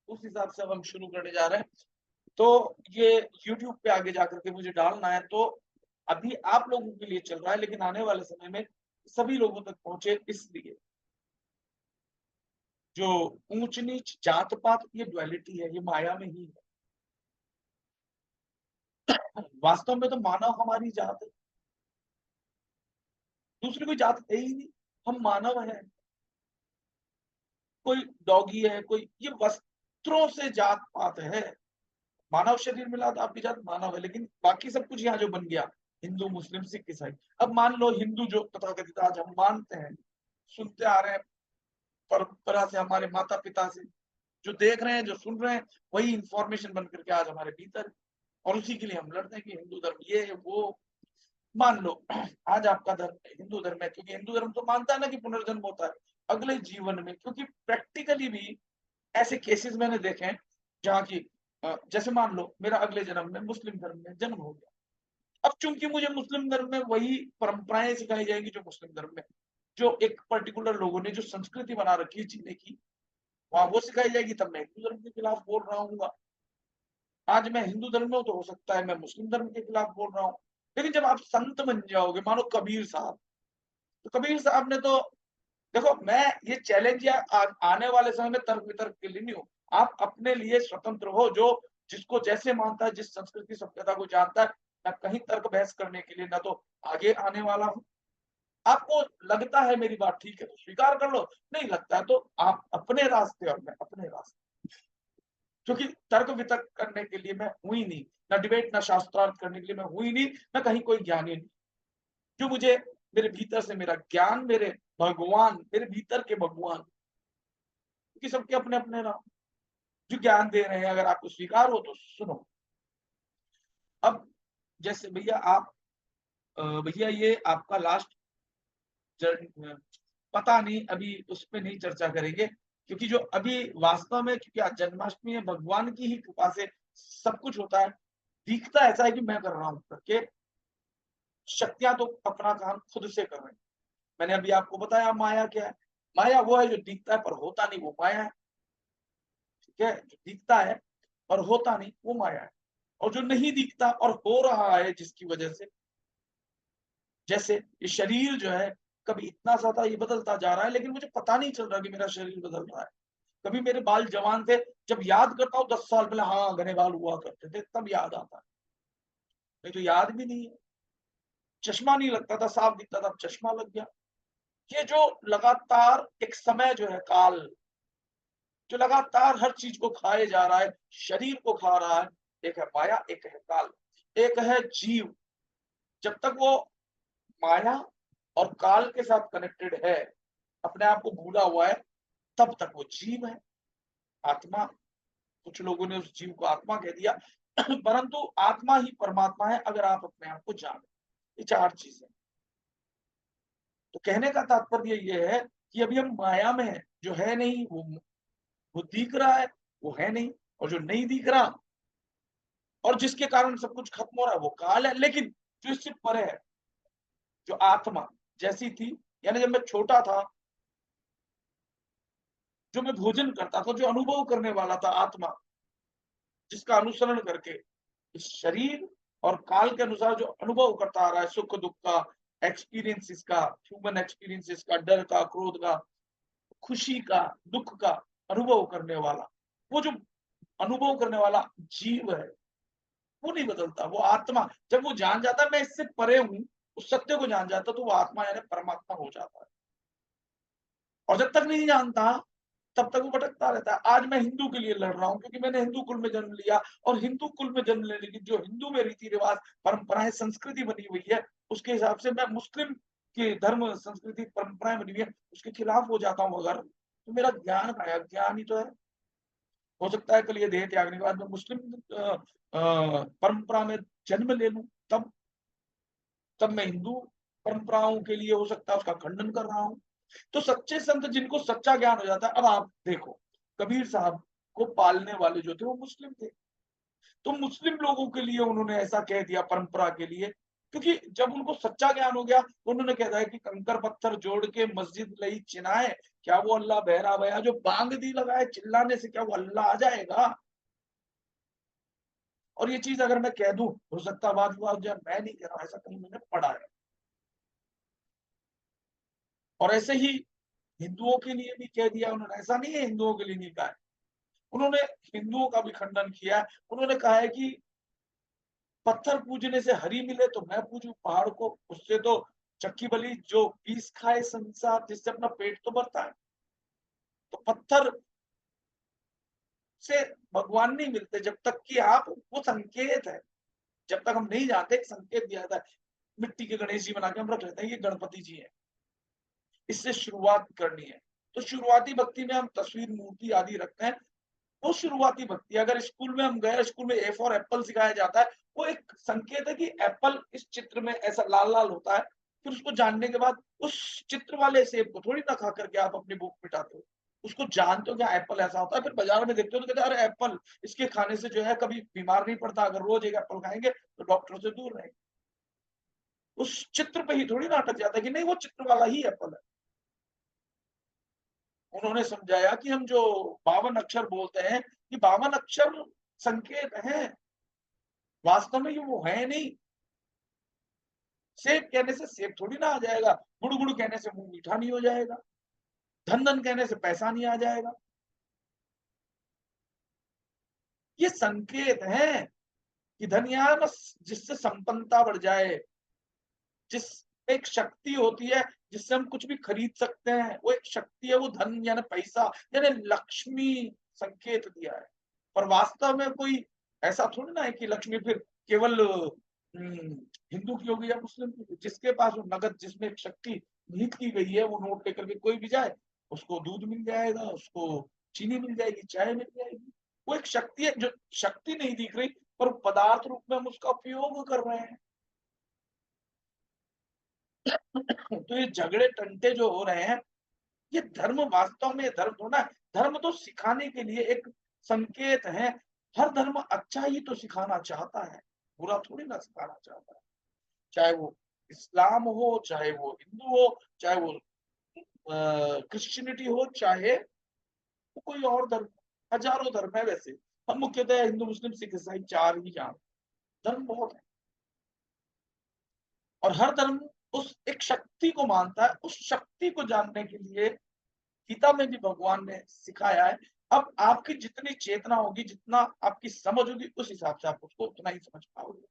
उस हिसाब से अब हम शुरू करने जा रहे हैं। तो ये यूट्यूब पे आगे जाकर के मुझे डालना है, तो अभी आप लोगों के लिए चल रहा है, लेकिन आने वाले समय में सभी लोगों तक पहुँचे, इसलिए। जो ऊँच-नीच, जात-पात, ये डुअलिटी है, ये माया में ही है। वास्तव में तो मानव हमारी जात है, दूसरी कोई जात है ही नहीं, हम मानव हैं। कोई डॉगी है, कोई ये वस्त्रों से जात-पात है। मानव शरीर मिला तो आपकी जात मानव है, लेकिन बाकी सब कुछ यहाँ जो बन गया, हिंदू, मुस्लिम, सिख, ईसाई। अब मान लो हिंदू जो तथाकथित आज हम मानते हैं, सुनते आ रहे हैं परंपरा से, हमारे माता-पिता से, जो देख रहे हैं, जो सुन रहे हैं, वही इन्फॉर्मेशन बन कर के आज हमारे भीतर है और उसी के लिए हम लड़ते हैं कि हिंदू धर्म ये है, वो। मान लो आज आपका धर्म हिंदू धर्म है, क्योंकि हिंदू धर्म तो मानता है ना कि पुनर्जन्म होता है अगले जीवन में, क्योंकि प्रैक्टिकली भी ऐसे केसेस मैंने देखे हैं जहाँ की जैसे मान लो मेरा अगले जन्म में मुस्लिम धर्म में जन्म हो गया। अब चूंकि मुझे मुस्लिम धर्म में वही परंपराएं सिखाई जाएंगी जो मुस्लिम धर्म में, जो एक पर्टिकुलर लोगों ने जो संस्कृति बना रखी है जीने की, वहां वो सिखाई जाएगी, तब मैं हिंदू धर्म के खिलाफ बोल रहा हूँ। आज मैं हिंदू धर्म में हूँ तो हो सकता है मैं मुस्लिम धर्म के खिलाफ बोल रहा हूँ। लेकिन जब आप संत बन जाओगे, मानो कबीर साहब, तो कबीर साहब ने तो, देखो मैं ये चैलेंज या आने वाले समय में तर्क वितर्क के लिए नहीं हूँ। आप अपने लिए स्वतंत्र हो, जो जिसको जैसे मानता है, जिस संस्कृति सभ्यता को जानता है, मैं कहीं तर्क बहस करने के लिए ना तो आगे आने वाला हूँ। आपको लगता है मेरी बात ठीक है तो स्वीकार कर लो, नहीं लगता है तो आप अपने रास्ते और मैं अपने रास्ते। क्योंकि तर्क वितर्क करने के लिए मैं हूँ ही नहीं, ना डिबेट, ना शास्त्रार्थ करने के लिए मैं हूँ ही नहीं, ना कहीं कोई ज्ञानी नहीं। जो मुझे मेरे भीतर से मेरा ज्ञान, मेरे भगवान, मेरे भीतर के भगवान, क्योंकि सबके अपने-अपने नाम, जो ज्ञान दे रहे हैं, अगर आपको स्वीकार हो तो सुनो। अब जैसे भैया आप भैया ये आपका लास्ट जर्नी, पता नहीं, अभी उस पे नहीं चर्चा करेंगे, क्योंकि जो अभी वास्तव में, क्योंकि आज जन्माष्टमी है, भगवान की ही कृपा से सब कुछ होता है। दिखता ऐसा है कि मैं कर रहा हूँ करके, शक्तियाँ तो अपना काम खुद से कर रही हैं। मैंने अभी आपको बताया माया क्या है? माया वो है जो दिखता है पर होता नहीं, वो माया है, ठीक है? जो दिखता है और होता नहीं, वो माया है। और जो नहीं दिखता और हो रहा है जिसकी वजह से, जैसे ये शरीर जो है, कभी इतना ज़्यादा ये बदलता जा रहा है, लेकिन मुझे पता नहीं चल रहा कि मेरा शरीर बदल रहा है। कभी मेरे बाल जवान थे, जब याद करता हूँ 10 साल पहले, हाँ, घने बाल हुआ करते थे, तब याद आता है। नहीं तो याद भी नहीं है। चश्मा नहीं लगता था, साफ दिखता था, अब चश्मा लग गया। ये जो लगातार एक समय जो है, काल, जो लगातार हर चीज को खाए जा रहा है, शरीर को खा रहा है, एक है माया, एक है काल, एक है जीव। जब तक वो माया और काल के साथ कनेक्टेड है, अपने आप को भूला हुआ है, तब तक वो जीव है, आत्मा। कुछ लोगों ने उस जीव को आत्मा कह दिया परंतु आत्मा ही परमात्मा है, अगर आप अपने आप को जाने। ये चार चीजें। तो कहने का तात्पर्य ये है कि अभी हम माया में है, जो है नहीं वो दिख रहा है, वो है नहीं। और जो नहीं दिख रहा और जिसके कारण सब कुछ खत्म हो रहा है, वो काल है। लेकिन जो इससे परे है, जो आत्मा जैसी थी, यानी जब मैं छोटा था, जो मैं भोजन करता था, जो अनुभव करने वाला था, आत्मा, जिसका अनुसरण करके इस शरीर और काल के अनुसार जो अनुभव करता आ रहा है, सुख दुख का एक्सपीरियंसेस का, ह्यूमन एक्सपीरियंसेस का, डर का, क्रोध का, खुशी का, दुख का अनुभव करने वाला, वो जो अनुभव करने वाला जीव है, वो नहीं बदलता, वो आत्मा। जब वो जान जाता है मैं इससे परे हूँ, उस सत्य को जान जाता, तो वो आत्मा यानी परमात्मा हो जाता है। और जब तक नहीं जानता, तब तक वो भटकता रहता है। आज मैं हिंदू के लिए लड़ रहा हूँ, क्योंकि मैंने हिंदू कुल में जन्म लिया, और हिंदू कुल में जन्म लेने की जो हिंदू में रीति-रिवाज, परंपराएँ, संस्कृति बनी हुई है, उसके हिसाब से मैं मुस्लिम की धर्म, संस्कृति, परंपराएँ बनी हुई है, उसके खिलाफ हो जाता हूँ अगर, तो मेरा ज्ञान कहाँ है? अज्ञान ही तो है। हो सकता है कल ये देह त्यागने के बाद मैं मुस्लिम परंपरा में जन्म ले लूँ, तब मैं हिंदू परंपराओं के लिए हो सकता है उसका खंडन कर रहा हूँ। तो सच्चे संत जिनको सच्चा ज्ञान हो जाता है, अब आप देखो, कबीर साहब को पालने वाले जो थे वो मुस्लिम थे। तो मुस्लिम लोगों के लिए उन्होंने ऐसा कह दिया परंपरा के लिए, क्योंकि जब उनको सच्चा ज्ञान हो गया तो उन्होंने कहा है कि कंकर पत्थर जोड़ के मस्जिद लई चिनाए, क्या वो अल्लाह बहरा भया जो बांग दी लगाए चिल्लाने से क्या वो अल्लाह आ जाएगा? और ये चीज अगर मैं कह दूं हो सकता वाद विवाद जो मैं नहीं कह रहा, ऐसा कहीं मैंने पढ़ा है। और ऐसे ही हिंदुओं के लिए भी कह दिया उन्होंने, ऐसा नहीं है हिंदुओं के लिए नहीं कहा है। उन्होंने हिंदुओं का भी खंडन किया। उन्होंने कहा है कि पत्थर पूजने से हरि मिले तो मैं पूजूं पहाड़ को, उससे तो चक्की बलि जो पीस खाए संसार, जिससे अपना पेट तो भरता है। तो पत्थर से भगवान नहीं मिलते जब तक कि आप, वो संकेत है, जब तक हम नहीं जानते, एक संकेत दिया जाता है। मिट्टी के गणेश जी बना के हम रख लेते हैं, ये गणपति जी है, इससे शुरुआत करनी है। तो शुरुआती भक्ति में हम तस्वीर मूर्ति आदि रखते हैं। वो शुरुआती भक्ति, अगर स्कूल में हम गए, स्कूल में ए फॉर एप्पल सिखाया जाता है, वो एक संकेत है कि एप्पल इस चित्र में ऐसा लाल लाल होता है। फिर उसको जानने के बाद उस चित्र वाले सेब को थोड़ी ना खा करके आप अपनी भूख मिटाते हो, उसको जानते हो क्या एप्पल ऐसा होता है। फिर बाजार में देखते हो तो कहते हैं अरे एप्पल, इसके खाने से जो है कभी बीमार नहीं पड़ता, अगर रोज एक एप्पल खाएंगे तो डॉक्टर से दूर रहेंगे। उस चित्र पे ही थोड़ी ना अटक जाता है कि नहीं वो चित्र वाला ही एप्पल है। उन्होंने समझाया कि हम जो 52 अक्षर बोलते हैं, ये 52 अक्षर संकेत हैं, वास्तव में ये वो है नहीं। सेब कहने से सेब थोड़ी ना आ जाएगा, गुड़ गुड़ कहने से मुंह मीठा नहीं हो जाएगा, धन धन कहने से पैसा नहीं आ जाएगा। ये संकेत है कि धन बस जिससे संपन्नता बढ़ जाए, जिस एक शक्ति होती है जिससे हम कुछ भी खरीद सकते हैं, वो एक शक्ति है, वो धन यानी पैसा यानी लक्ष्मी संकेत दिया है। पर वास्तव में कोई ऐसा थोड़ी ना है कि लक्ष्मी फिर केवल हिंदू की होगी या मुस्लिम की, जिसके पास वो नगद, जिसमें एक शक्ति निहित की गई है, वो नोट लेकर के कोई भी जाए, उसको दूध मिल जाएगा, उसको चीनी मिल जाएगी, चाय मिल जाएगी। वो एक शक्ति है जो शक्ति नहीं दिख रही, पर पदार्थ रूप में हम उसका उपयोग कर रहे हैं। तो ये झगड़े टंटे जो हो रहे हैं, ये धर्म वास्तव में धर्म थोड़ा है। धर्म तो सिखाने के लिए एक संकेत है। हर धर्म अच्छा ही तो सिखाना चाहता है, बुरा थोड़ी ना सिखाना चाहता है। चाहे वो इस्लाम हो, चाहे वो हिंदू हो, चाहे वो क्रिश्चियनिटी हो, चाहे वो कोई और धर्म। हजारों धर्म है वैसे, हम मुख्यतः हिंदू मुस्लिम सिख ईसाई चार ही जान, धर्म बहुत है। और हर धर्म उस एक शक्ति को मानता है, उस शक्ति को जानने के लिए गीता में भी भगवान ने सिखाया है। अब आपकी जितनी चेतना होगी, जितना आपकी समझ होगी, उस हिसाब से आप उसको उतना ही समझ पाओगे।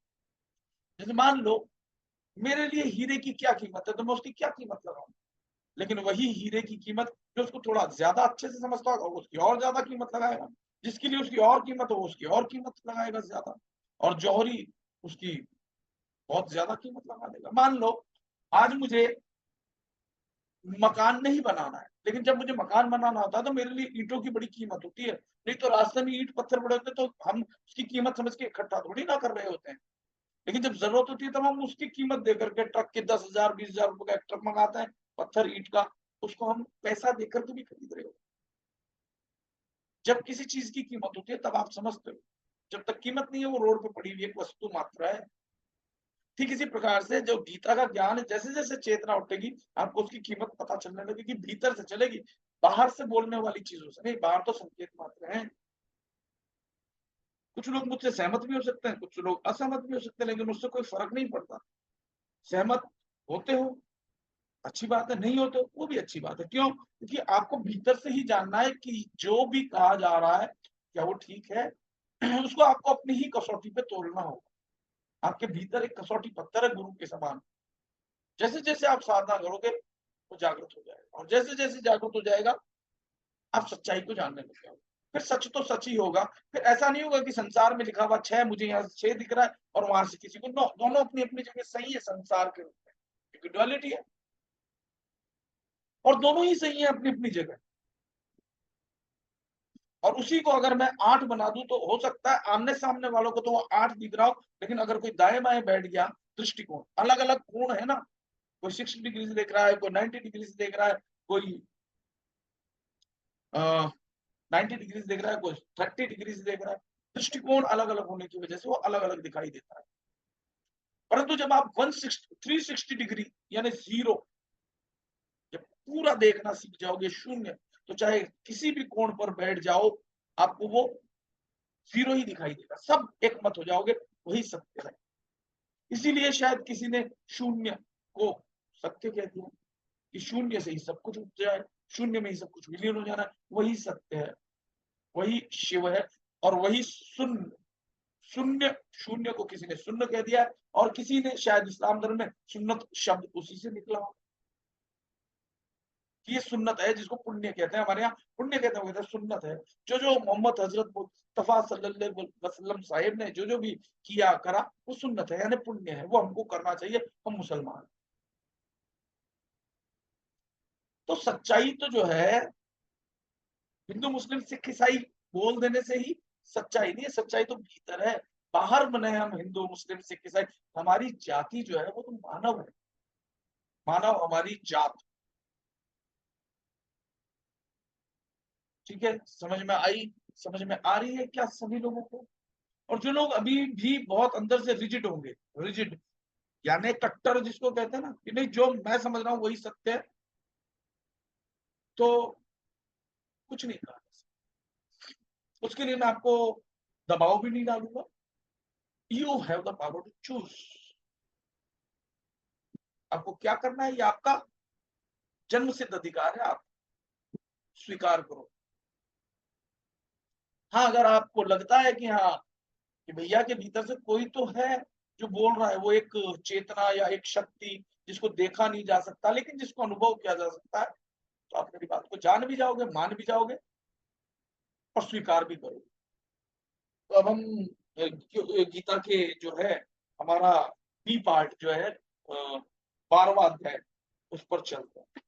जैसे मान लो मेरे लिए हीरे की क्या कीमत है, तो मैं उसकी क्या कीमत लगाऊं। लेकिन वही हीरे की कीमत जो उसको थोड़ा ज्यादा अच्छे से समझता होगा, वो उसकी और ज्यादा कीमत लगाएगा। जिसके लिए उसकी और कीमत हो, उसकी और कीमत लगाएगा ज्यादा। और जौहरी उसकी बहुत ज्यादा कीमत लगा देगा। मान लो आज मुझे मकान नहीं बनाना है, लेकिन जब मुझे मकान बनाना होता है तो मेरे लिए ईंटों की बड़ी कीमत होती है। नहीं तो रास्ते में ईंट पत्थर पड़े होते तो हम उसकी कीमत समझ के इकट्ठा थोड़ी ना कर रहे होते हैं। लेकिन जब जरूरत होती है तब हम उसकी कीमत देकर के ट्रक के 10,000 20,000 रुपए का एक ट्रक मंगाते हैं पत्थर ईंट का, उसको हम पैसा देकर के भी खरीद रहे हो। जब किसी चीज की कीमत होती है तब आप समझते हो, जब तक कीमत नहीं है वो रोड पे पड़ी हुई एक वस्तु मात्र है। ठीक इसी प्रकार से जो गीता का ज्ञान है, जैसे जैसे चेतना उठेगी आपको उसकी कीमत पता चलने लगेगी, भीतर से चलेगी, बाहर से बोलने वाली चीजों से नहीं। बाहर तो संकेत मात्र है। कुछ लोग मुझसे सहमत भी हो सकते हैं, कुछ लोग असहमत भी हो सकते हैं, लेकिन उससे कोई फर्क नहीं पड़ता। सहमत होते हो अच्छी बात है, नहीं होते वो भी अच्छी बात है। क्यों? क्योंकि आपको भीतर से ही जानना है कि जो भी कहा जा रहा है क्या वो ठीक है। उसको आपको अपनी ही कसौटी पे तोलना होगा। आपके भीतर एक कसौटी पत्थर है गुरु के समान। जैसे जैसे आप साधना करोगे वो जागृत हो जाएगा, और जैसे जैसे जागृत हो जाएगा आप सच्चाई को जानने लग जाओगे। फिर सच तो सच ही होगा। फिर ऐसा नहीं होगा कि संसार में लिखा हुआ 6 मुझे यहाँ से 6 दिख रहा है और वहां से किसी को 9, दोनों अपनी अपनी जगह सही है संसार के रूप में, क्योंकि डुअलिटी है। और दोनों ही सही है अपनी अपनी जगह। और उसी को अगर मैं 8 बना दूं तो हो सकता है आमने सामने वालों को तो वो 8 दिख रहा हो, लेकिन अगर कोई दाएं बाएं बैठ गया, दृष्टिकोण अलग अलग कोण है ना, कोई 60 डिग्री से देख रहा है, कोई 90 डिग्री से देख रहा है, कोई 90 डिग्री से देख रहा है, कोई 30 डिग्री से देख रहा है। दृष्टिकोण अलग अलग होने की वजह से वो अलग अलग दिखाई देता है। परंतु जब आप 360 डिग्री यानी जीरो, जब पूरा देखना सीख जाओगे, शून्य, तो चाहे किसी भी कोण पर बैठ जाओ, आपको वो जीरो ही दिखाई देगा, सब एक मत हो जाओगे, वही सत्य है। इसीलिए शायद किसी ने शून्य को सत्य कह दिया कि शून्य से ही सब कुछ उठ जाए, शून्य में ही सब कुछ विलीन हो जाना है, वही सत्य है, वही शिव है। और वही शून्य, शून्य, शून्य को किसी ने शून्य कह दिया, और किसी ने शायद इस्लाम धर्म में सुन्नत शब्द उसी से निकला हो, ये सुन्नत है जिसको पुण्य कहते हैं, हमारे यहाँ पुण्य कहते हैं, वो कहते हैं सुन्नत है। जो मोहम्मद हजरत मुस्तफा सल्लल्लाहु अलैहि वसल्लम साहिब ने जो भी किया करा, वो सुन्नत है यानी पुण्य है, वो हमको करना चाहिए, हम मुसलमान। तो सच्चाई तो जो है हिंदू मुस्लिम सिख ईसाई बोल देने से ही सच्चाई नहीं है, सच्चाई तो भीतर है। बाहर बने हम हिंदू मुस्लिम सिख ईसाई, हमारी जाति जो है वो तो मानव है, मानव हमारी जात। ठीक है, समझ में आई, समझ में आ रही है क्या सभी लोगों को? और जो लोग अभी भी बहुत अंदर से रिजिड होंगे, रिजिड यानी कट्टर जिसको कहते हैं ना कि नहीं जो मैं समझ रहा हूं वही सत्य है, तो कुछ नहीं कहा, उसके लिए मैं आपको दबाव भी नहीं डालूंगा। You have the power to choose, आपको क्या करना है, ये आपका जन्म सिद्ध अधिकार है, आप स्वीकार करो। हाँ, अगर आपको लगता है कि हाँ कि भैया के भीतर से कोई तो है जो बोल रहा है, वो एक चेतना या एक शक्ति जिसको देखा नहीं जा सकता लेकिन जिसको अनुभव किया जा सकता है, तो आप मेरी बात को जान भी जाओगे, मान भी जाओगे और स्वीकार भी करोगे। तो अब हम गीता के जो है हमारा बी पार्ट जो है 12वां अध्याय, उस पर चलते हैं।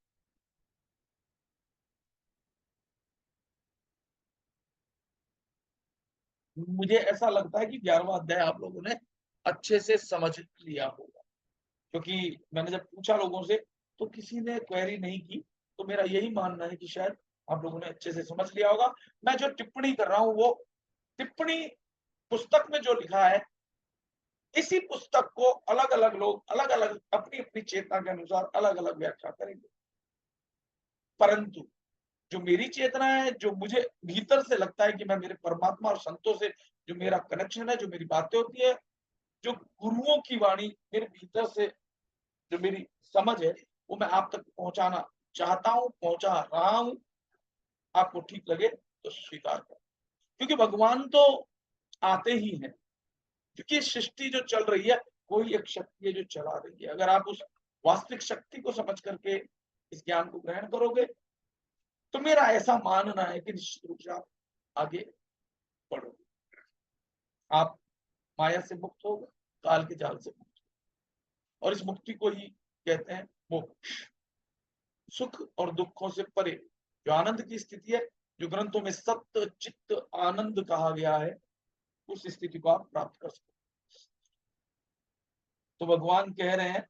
मुझे ऐसा लगता है कि 11वां अध्याय आप लोगों ने अच्छे से समझ लिया होगा, क्योंकि मैंने जब पूछा लोगों से तो किसी ने क्वेरी नहीं की, तो मेरा यही मानना है कि शायद आप लोगों ने अच्छे से समझ लिया होगा। मैं जो टिप्पणी कर रहा हूं वो टिप्पणी पुस्तक में जो लिखा है, इसी पुस्तक को अलग अलग लोग अलग अलग अपनी अपनी चेतना के अनुसार अलग अलग व्याख्या करेंगे, परंतु जो मेरी चेतना है, जो मुझे भीतर से लगता है कि मैं मेरे परमात्मा और संतों से जो मेरा कनेक्शन है, जो मेरी बातें होती है, जो गुरुओं की वाणी मेरे भीतर से जो मेरी समझ है, वो मैं आप तक पहुंचाना चाहता हूं, पहुंचा रहा हूं। आपको ठीक लगे तो स्वीकार करो, क्योंकि भगवान तो आते ही हैं, क्योंकि सृष्टि जो चल रही है कोई एक शक्ति है जो चला रही है। अगर आप उस वास्तविक शक्ति को समझ करके इस ज्ञान को ग्रहण करोगे, तो मेरा ऐसा मानना है कि निश्चित रूप से आप आगे बढ़ोगे, आप माया से मुक्त होगे, काल के जाल से मुक्त, और इस मुक्ति को ही कहते हैं मोक्ष। सुख और दुखों से परे जो आनंद की स्थिति है, जो ग्रंथों में सत्य चित्त आनंद कहा गया है, उस स्थिति को आप प्राप्त कर सकते। तो भगवान कह रहे हैं,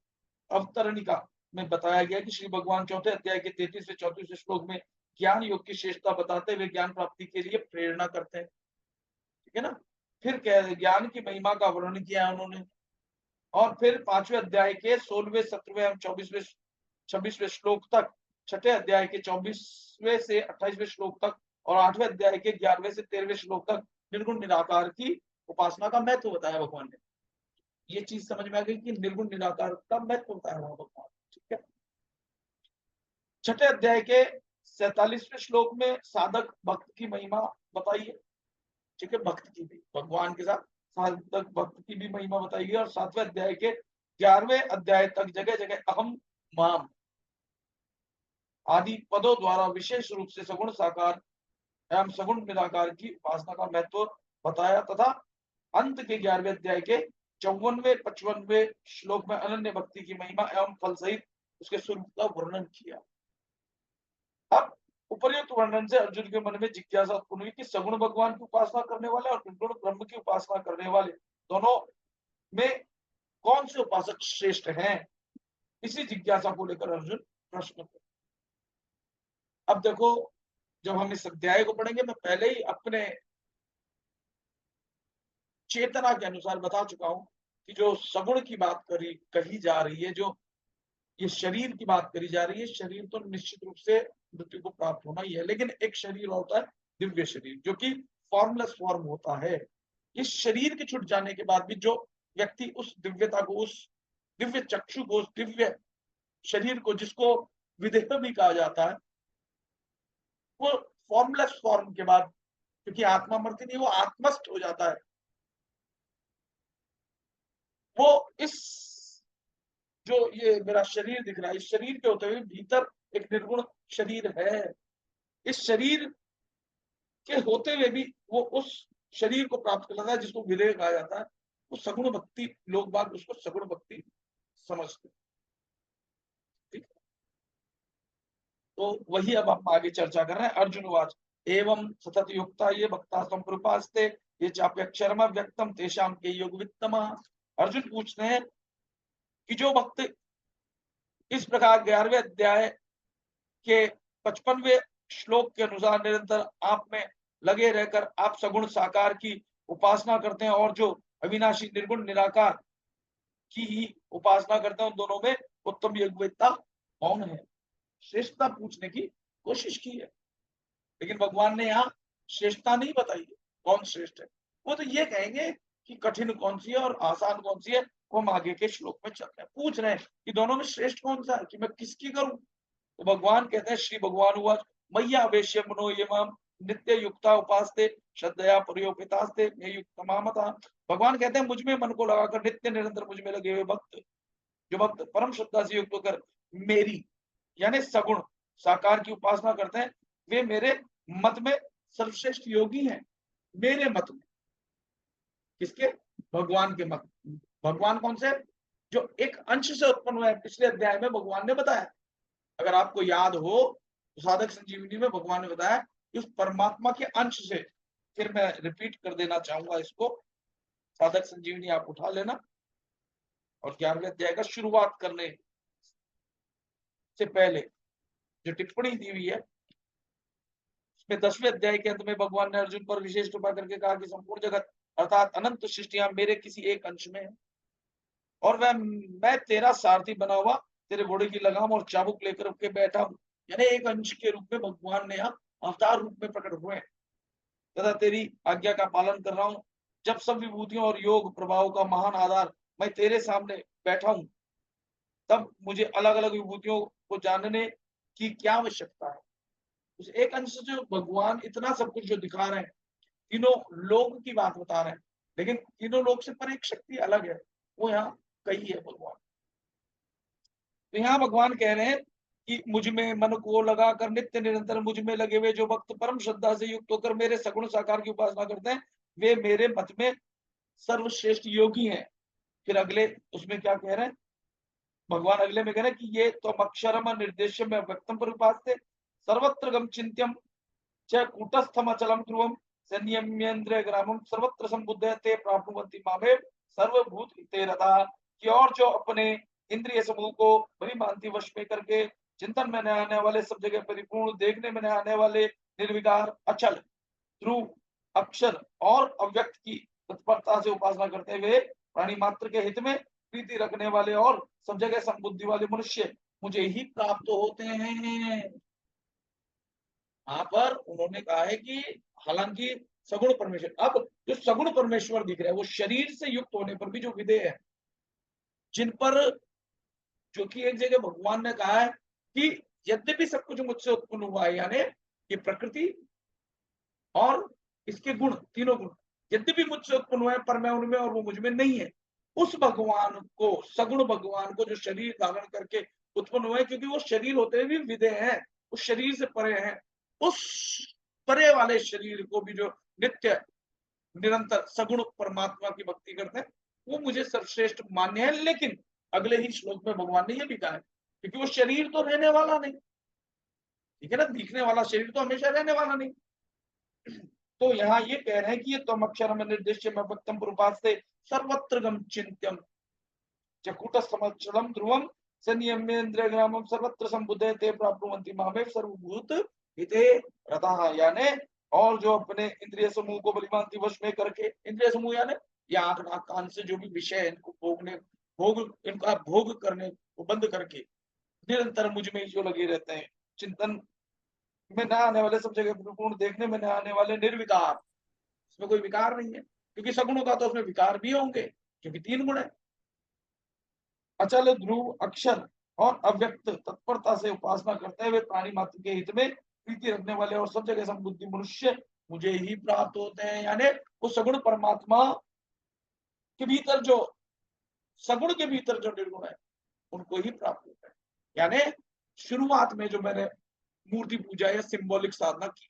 अवतरणिका में बताया गया कि श्री भगवान चौथे अध्याय के 33 से 34 श्लोक में ज्ञान योग की श्रेष्ठता बताते हुए ज्ञान प्राप्ति के लिए प्रेरणा करते हैं। ठीक है ना? फिर कह रहे ज्ञान की महिमा का वर्णन किया है उन्होंने, और फिर 5वें अध्याय के 16वें 17वें एवं 24वें 26वें श्लोक तक, छठे अध्याय के 24वें से 28वें श्लोक तक, और 8वें अध्याय के 11वें से 13वें श्लोक तक निर्गुण निराकार की उपासना का महत्व बताया भगवान ने। ये चीज समझ में आ गई कि निर्गुण निराकार का महत्व बताया हुआ भगवान। ठीक है, छठे अध्याय के 47वें श्लोक में साधक भक्त की महिमा बताई है। ठीक है, भक्त की भी, भगवान के साथ साधक भक्त की भी महिमा बताई गई। और 7वें अध्याय के 11वें अध्याय तक जगह जगह अहम माम आदि पदों द्वारा विशेष रूप से सगुण साकार एवं सगुण निराकार की उपासना का महत्व बताया, तथा अंत के 11वें अध्याय के 54वें 55वें श्लोक में अनन्य भक्ति की महिमा एवं फल सहित उसके स्वरूप का वर्णन किया। अब उपर्युक्त वर्णन से अर्जुन के मन में जिज्ञासा उत्पन्न हुई कि सगुण भगवान की उपासना करने वाले और निर्गुण ब्रह्म की उपासना करने वाले दोनों में कौन से उपासक श्रेष्ठ हैं। इसी जिज्ञासा को लेकर अर्जुन प्रश्न कर। अब देखो, जब हम इस अध्याय को पढ़ेंगे, मैं पहले ही अपने चेतना के अनुसार बता चुका हूं कि जो सगुण की बात कही जा रही है, जो ये शरीर की बात करी जा रही है, शरीर तो निश्चित रूप से मृत्यु को प्राप्त होना ही है, लेकिन एक शरीर होता है दिव्य शरीर, जो कि फॉर्मलेस फॉर्म होता है। इस शरीर के छूट जाने के बाद भी जो व्यक्ति उस दिव्यता को, उस दिव्य चक्षु को, उस दिव्य शरीर को, जिसको विदेह भी कहा जाता है, वो फॉर्मलेस फॉर्म के बाद, क्योंकि आत्मा मरती नहीं, वो आत्मस्थ हो जाता है। वो इस जो ये मेरा शरीर दिख रहा है, इस शरीर के होते हुए भीतर एक निर्गुण शरीर है। इस शरीर के होते हुए भी वो उस शरीर को प्राप्त कर लेता है, जिसको विदेह कहा जाता है। वो सगुण भक्ति, लोग बाग उसको सगुण भक्ति समझते हैं। ठीक है? तो वही अब हम आगे चर्चा कर रहे हैं। अर्जुनवाच एवं सतत युक्ता ये भक्ता संप्रपास्ते ये चाप्यक्षरम व्यक्तम तेषाम के योग वित्तमा। अर्जुन पूछते हैं कि जो भक्त इस प्रकार 11वें अध्याय के 55वें श्लोक के अनुसार निरंतर आप में लगे रहकर आप सगुण साकार की उपासना करते हैं, और जो अविनाशी निर्गुण निराकार की ही उपासना करते हैं, उन दोनों में उत्तम योग्यता कौन है? श्रेष्ठता पूछने की कोशिश की है, लेकिन भगवान ने यहाँ श्रेष्ठता नहीं बताई है, कौन श्रेष्ठ है। वो तो ये कहेंगे कि कठिन कौन सी है और आसान कौन सी है, वो हम आगे के श्लोक में चल रहे हैं। पूछ रहे हैं कि दोनों में श्रेष्ठ कौन सा है, कि मैं किसकी करूं। तो भगवान कहते हैं, श्री भगवान हुआ मैया वेश्य मनो ये माम नित्य युक्ता उपासते श्रद्धया परियोपितास्ते ये युक्त मामता। भगवान कहते हैं, मुझ में मन को लगाकर नित्य निरंतर मुझ में लगे हुए भक्त, जो भक्त परम श्रद्धा से युक्त होकर मेरी यानी सगुण साकार की उपासना करते हैं, वे मेरे मत में सर्वश्रेष्ठ योगी हैं। मेरे मत में, किसके? भगवान के मत। भगवान कौन से? जो एक अंश से उत्पन्न हुआ है। पिछले अध्याय में भगवान ने बताया, अगर आपको याद हो तो साधक संजीवनी में भगवान ने बताया कि उस परमात्मा के अंश से, फिर मैं रिपीट कर देना चाहूंगा इसको, साधक संजीवनी आप उठा लेना, और 11वें अध्याय का शुरुआत करने से पहले जो टिप्पणी दी हुई है, उसमें 10वें अध्याय के अंत में भगवान ने अर्जुन पर विशेष कृपा करके कहा कि संपूर्ण जगत अर्थात अनंत सृष्टियां मेरे किसी एक अंश में है, और मैं तेरा सारथी बना हुआ तेरे घोड़े की लगाम और चाबुक लेकर के बैठा हूं। यानी एक अंश के रूप में भगवान ने यहाँ अवतार रूप में प्रकट हुए हैं, तथा तेरी आज्ञा का पालन कर रहा हूं। जब सब विभूतियों और योग प्रभाव का महान आधार मैं तेरे सामने बैठा हूं, तब मुझे अलग अलग विभूतियों को जानने की क्या आवश्यकता है। उस एक अंश से जो भगवान इतना सब कुछ जो दिखा रहे हैं, तीनों लोक की बात बता रहे हैं, लेकिन तीनों लोक से पर एक शक्ति अलग है, वो यहाँ कही है भगवान। तो यहाँ भगवान कह रहे हैं कि मुझ में मन को लगाकर नित्य निरंतर मुझ में लगे हुए जो भक्त परम श्रद्धा से युक्त होकर मेरे सगुण साकार की उपासना करते हैं, वे मेरे मत में सर्वश्रेष्ठ योगी हैं। फिर अगले उसमें क्या कह रहे हैं भगवान? अगले में कह रहे हैं कि ये तो अक्षरम निर्देश्य में व्यक्तम पर उपासते सर्वत्र गम चिंत्यम च कूटस्थम अचलम ध्रुवम संयम्येन्द्रिय ग्रामम सर्वत्र संबुद्ध ते प्राप्नुवन्ति मामेव सर्वभूत हिते रता। कि और जो अपने इंद्रिय समूह को बड़ी मानती वश में करके चिंतन में न आने वाले, सब जगह परिपूर्ण, देखने में न आने वाले, निर्विकार, अचल, ध्रुव, अक्षर और अव्यक्त की तत्परता से उपासना करते हुए प्राणी मात्र के हित में प्रीति रखने वाले और सब जगह संबुद्धि वाले मनुष्य मुझे ही प्राप्त होते हैं। यहाँ पर उन्होंने कहा है कि हालांकि सगुण परमेश्वर, अब जो सगुण परमेश्वर दिख रहे हैं वो शरीर से युक्त होने पर भी जो विधेय है, जिन पर, जो कि एक जगह भगवान ने कहा है कि यद्यपि सब कुछ मुझसे उत्पन्न हुआ है, यानी ये प्रकृति और इसके गुण, तीनों गुण यद्यपि मुझसे उत्पन्न हुए हैं, पर मैं उनमें और वो मुझ में नहीं है। उस भगवान को, सगुण भगवान को, जो शरीर धारण करके उत्पन्न हुए, क्योंकि वो शरीर होते हुए भी विधेय है, उस शरीर से परे हैं, उस परे वाले शरीर को भी जो नित्य निरंतर सगुण परमात्मा की भक्ति करते हैं, वो मुझे सर्वश्रेष्ठ मान्य है। लेकिन अगले ही श्लोक में भगवान ने यह भी कहा है, क्योंकि वो शरीर तो रहने वाला नहीं, ठीक है ना, दिखने वाला शरीर तो हमेशा रहने वाला नहीं। तो यहाँ ये कह रहे हैं कि ये तम अक्षरम निर्देश्य में भक्तम प्रपास्ते सर्वत्र गम चिंत्यम चकूटस्थमक्षरम ध्रुवम संयम्येन्द्रिय ग्रामम सर्वत्र संबुद्धे ते प्राप्नुवन्ति मामेव सर्वभूत हिते रतः। यानी और जो अपने इंद्रिय समूह को बलिमानती वश में करके, इंद्रिय समूह यानी या आंख नाक कान से जो भी विषय है इनको इनका भोग करने को बंद करके निरंतर मुझ में ही जो लगे रहते हैं, चिंतन में न आने वाले, सब जगह गुण देखने में न आने वाले निर्विकार, इसमें कोई विकार नहीं है, क्योंकि सगुण होगा तो उसमें विकार भी होंगे, क्योंकि 3 गुण है। अचल, ध्रुव, अक्षर और अव्यक्त तत्परता से उपासना करते हुए प्राणी मात्र के हित में प्रीति रखने वाले और सब जगह समबुद्धि मनुष्य मुझे ही प्राप्त होते हैं। यानी उस सगुण परमात्मा के भीतर जो सगुण के भीतर जो निर्गुण है उनको ही प्राप्त होता है। यानी शुरुआत में जो मैंने मूर्ति पूजा या सिंबॉलिक साधना की,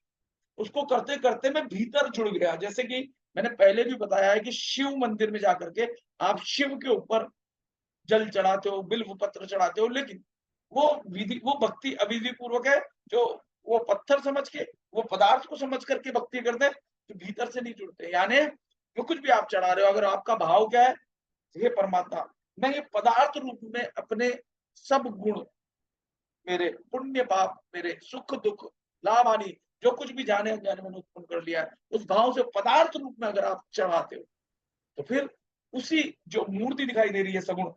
उसको करते करते मैं भीतर जुड़ गया। जैसे कि मैंने पहले भी बताया है कि शिव मंदिर में जाकर के आप शिव के ऊपर जल चढ़ाते हो, बिल्व पत्र चढ़ाते हो, लेकिन वो भक्ति अविधि पूर्वक है, जो वो पत्थर समझ के, वो पदार्थ को समझ करके भक्ति करते हैं, जो भीतर से नहीं जुड़ते। यानी जो कुछ भी आप चढ़ा रहे हो, अगर आपका भाव क्या है, हे परमात्मा, मैं ये पदार्थ रूप में अपने सब गुण, मेरे पुण्य पाप, मेरे सुख दुख, लाभ हानि, जो कुछ भी जाने अनजाने मैंने उत्पन्न कर लिया है, उस भाव से पदार्थ रूप में अगर आप चढ़ाते हो, तो फिर उसी जो मूर्ति दिखाई दे रही है सगुण,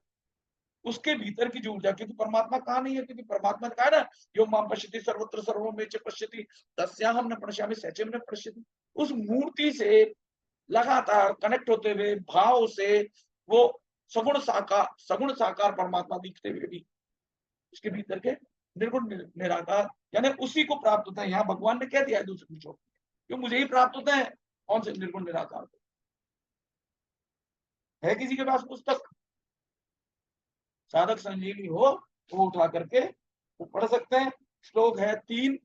उसके भीतर की जो ऊर्जा, क्योंकि परमात्मा कहाँ नहीं है, क्योंकि परमात्मा ने कहा ना, यो माम पश्यति सर्वत्र सर्वमेव च पश्यति तस्याहं न प्रणश्यामि सचेम न पश्यति। उस मूर्ति से लगातार कनेक्ट होते हुए भाव से वो सगुण साकार परमात्मा दिखते हुए भी उसके भीतर के निर्गुण निराकार, यानी उसी को प्राप्त होता है। यहाँ भगवान ने कह दिया है दूसरे को, क्यों मुझे ही प्राप्त होता है, कौन से निर्गुण निराकार है। किसी के पास पुस्तक साधक संजीवनी हो तो वो उठा करके वो पढ़ सकते हैं। श्लोक है 3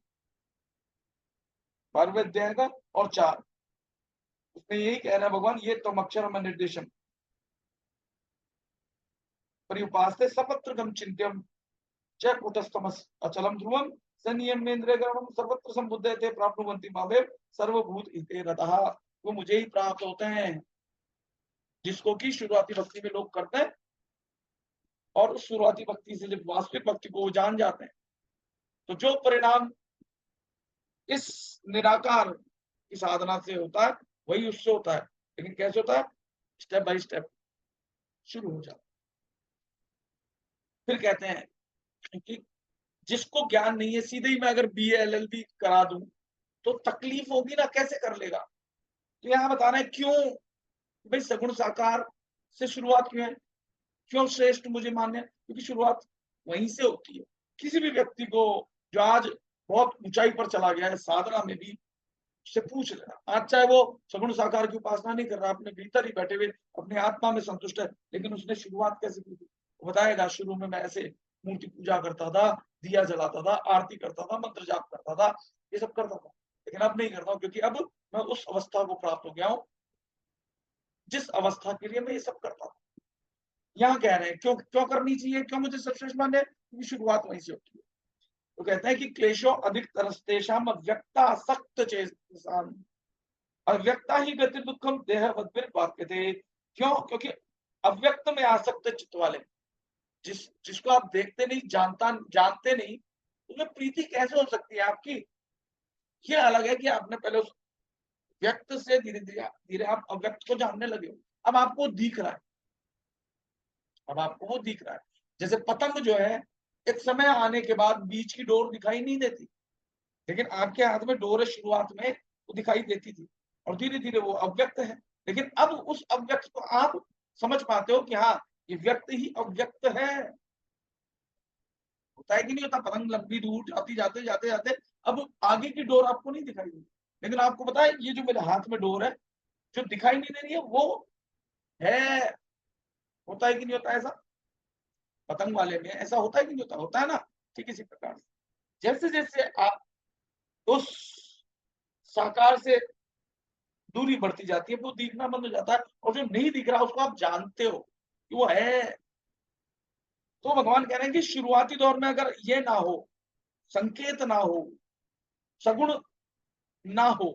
12वें अध्याय का और 4, उसमें यही कह रहा है भगवान, ये तम अक्षरम निर्देशम परिउपास्ते सपत्रगम चिंत्यम च कुटस्थमस अचलम ध्रुवम संयमेन्द्रियगणम सर्वत्र संबुद्धते प्राप्नुवन्ति मामेव सर्वभूत हिते रतः। वो मुझे ही प्राप्त होते हैं, जिसको की शुरुआती भक्ति में लोग करते हैं, और उस शुरुआती भक्ति से जब वास्तविक भक्ति को वो जान जाते हैं, तो जो परिणाम इस निराकार की साधना से होता है वही उससे होता है। लेकिन कैसे होता है, स्टेप बाय स्टेप शुरू हो जाता है। फिर कहते हैं कि जिसको ज्ञान नहीं है, सीधे ही मैं अगर BA LLB करा दूं तो तकलीफ होगी ना, कैसे कर लेगा। तो यहाँ बता रहे हैं क्यों भाई सगुण साकार से शुरुआत क्यों है, क्यों श्रेष्ठ मुझे मान्य, क्योंकि शुरुआत वहीं से होती है। किसी भी व्यक्ति को जो आज बहुत ऊंचाई पर चला गया है साधना में भी, उससे पूछ लेना, आज चाहे वो सगुण साकार की उपासना नहीं कर रहा, अपने भीतर ही बैठे हुए अपने आत्मा में संतुष्ट है, लेकिन उसने शुरुआत कैसे की थी, बताएगा शुरू में मैं ऐसे मूर्ति पूजा करता था, दिया जलाता था, आरती करता था, मंत्र जाप करता था, ये सब करता था, लेकिन अब नहीं करता हूँ, क्योंकि अब मैं उस अवस्था को प्राप्त हो गया हूँ जिस अवस्था के लिए मैं ये सब करता था। यहाँ कह रहे हैं क्यों क्यों करनी चाहिए, क्यों मुझे सबश्रेष्ठ मान्य, क्योंकि शुरुआत वहीं से होती है। तो कहते हैं कि क्लेशो अधिक तरस्तेषाम अव्यक्ता सक्त चेतसाम अव्यक्ता ही गति दुखम देह वाक्य थे। क्यों, क्योंकि अव्यक्त में आसक्त चित्त वाले, जिसको आप देखते नहीं, जानते नहीं, उसमें प्रीति कैसे हो सकती है आपकी। ये अलग है कि आपने पहले उस व्यक्त से धीरे धीरे आप अव्यक्त को जानने लगे हो, अब आपको दिख रहा है, अब आपको वो दिख रहा है। जैसे पतंग जो है, एक समय आने के बाद बीच की डोर दिखाई नहीं देती, लेकिन आपके हाथ में डोर है, शुरुआत में वो दिखाई देती थी और धीरे धीरे वो अव्यक्त है। लेकिन अब उस अव्यक्त को आप समझ पाते हो कि हाँ, ये व्यक्त ही अव्यक्त है। होता है कि नहीं होता, पतंग लंबी दूर जाती जाते जाते जाते अब आगे की डोर आपको नहीं दिखाई देती, लेकिन आपको पता है ये जो मेरे हाथ में डोर है जो दिखाई नहीं दे रही है वो है। होता है कि नहीं होता ऐसा, पतंग वाले में ऐसा होता है कि नहीं होता, होता है ना। ठीक इसी प्रकार से जैसे जैसे आप उस साकार से दूरी बढ़ती जाती है, वो दिखना बंद हो जाता है, और जो नहीं दिख रहा उसको आप जानते हो कि वो है। तो भगवान कह रहे हैं कि शुरुआती दौर में अगर ये ना हो, संकेत ना हो, सगुण ना हो,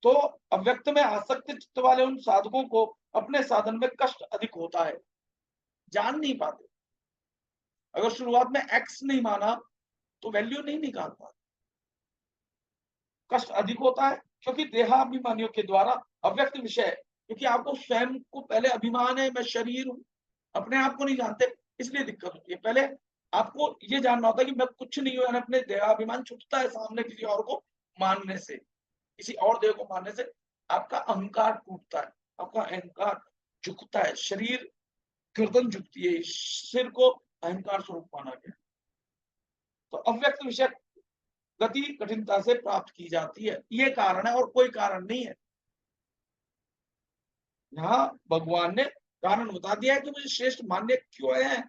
तो अव्यक्त में आसक्त चित्त वाले उन साधकों को अपने साधन में कष्ट अधिक होता है, जान नहीं पाते। अगर शुरुआत में एक्स नहीं माना तो वैल्यू नहीं निकाल पाते, कष्ट अधिक होता है, क्योंकि देहाभिमानियों के द्वारा अव्यक्त विषय क्योंकि आपको स्वयं को पहले अभिमान है, मैं शरीर हूँ, अपने आप को नहीं जानते, इसलिए दिक्कत होती है। पहले आपको ये जानना होता है कि मैं कुछ नहीं हूँ, अपने देहाभिमान छूटता है सामने किसी और को मानने से, किसी और देव को मानने से आपका अहंकार टूटता है, आपका अहंकार झुकता है, शरीर गर्दन झुकती है, सिर को अहंकार स्वरूप माना गया। तो अव्यक्त विषय गति कठिनता से प्राप्त की जाती है, ये कारण है और कोई कारण नहीं है। यहाँ भगवान ने कारण बता दिया है कि मुझे श्रेष्ठ मान्य क्यों है,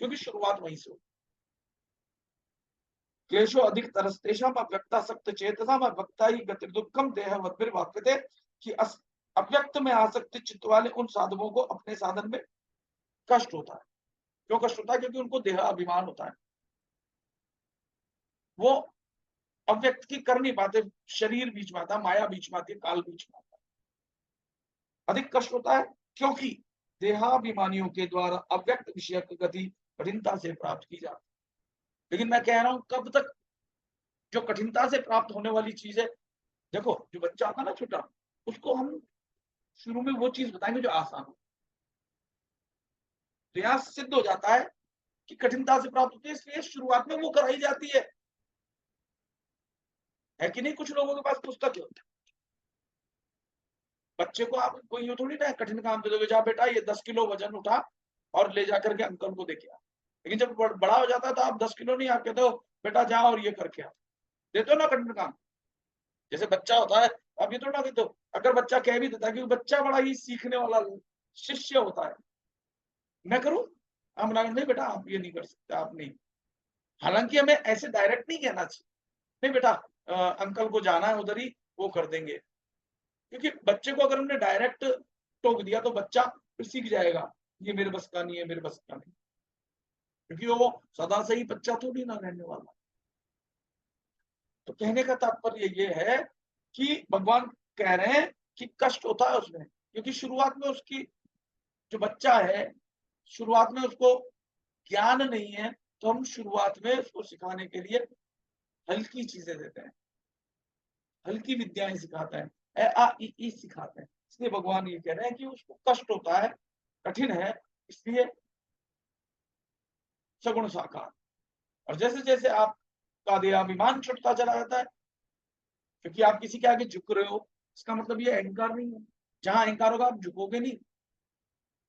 क्योंकि शुरुआत वहीं से हो। क्लेशो अधिक तरस्तेषाम अव्यक्तासक्त चेतसाम अव्यक्ता ही गति दुखम देहवद्भिर्वाप्यते कि अव्यक्त में आसक्त चित्त वाले उन साधकों को अपने साधन में कष्ट होता है। क्यों कष्ट होता है? क्योंकि उनको देह अभिमान होता है, वो अव्यक्त की कर नहीं पाते, शरीर बीच में आता, माया बीच में आती है, काल बीच में आता है, अधिक कष्ट होता है क्योंकि देहाभिमानियों के द्वारा अव्यक्त विषय की गति कठिनता से प्राप्त की जाती है। लेकिन मैं कह रहा हूं कब तक जो कठिनता से प्राप्त होने वाली चीज है, देखो जो बच्चा आता ना छोटा, उसको हम शुरू में वो चीज बताएंगे जो आसान हो, तो यहाँ सिद्ध हो जाता है कि कठिनता से प्राप्त होती है, इसलिए शुरुआत में वो कराई जाती है कि नहीं? कुछ लोगों के पास पुस्तक है, बच्चे को आप कोई यूँ थोड़ी ना कठिन काम दे दोगे, जा बेटा ये 10 किलो वजन उठा और ले जाकर के अंकल को देके आ। लेकिन जब बड़ा हो जाता है तो आप 10 किलो नहीं, आप कहते हो बेटा जा और ये करके आ। देते हो ना कठिन काम। जैसे बच्चा होता है, आप ये थोड़ा कहते हो, अगर बच्चा कह भी देता है, क्योंकि बच्चा बड़ा ही सीखने वाला शिष्य होता है, मैं करूँ? आप मना नहीं बेटा आप ये नहीं कर सकते, आप नहीं। हालांकि हमें ऐसे डायरेक्ट नहीं कहना चाहिए, नहीं बेटा अंकल को जाना है उधर ही, वो कर देंगे। क्योंकि बच्चे को अगर हमने डायरेक्ट टोक दिया तो बच्चा फिर सीख जाएगा, ये मेरे बस का नहीं है, मेरे बस का नहीं, क्योंकि वो सदा से ही बच्चा थोड़ी ना रहने वाला। तो कहने का तात्पर्य ये है कि भगवान कह रहे हैं कि कष्ट होता है उसमें, क्योंकि शुरुआत में उसकी जो बच्चा है, शुरुआत में उसको ज्ञान नहीं है, तो हम शुरुआत में उसको सिखाने के लिए हल्की चीजें देते हैं, हल्की विद्याएं सिखाते हैं, ए आ ई ई सिखाते हैं। इसलिए भगवान ये कह रहे हैं कि उसको कष्ट होता है, कठिन है, इसलिए सगुण साकार। और जैसे जैसे आपका देहाभिमान छुटता चला जाता है, क्योंकि आप किसी के आगे झुक रहे हो, इसका मतलब ये अहंकार नहीं है। जहां अहंकार होगा आप झुकोगे नहीं।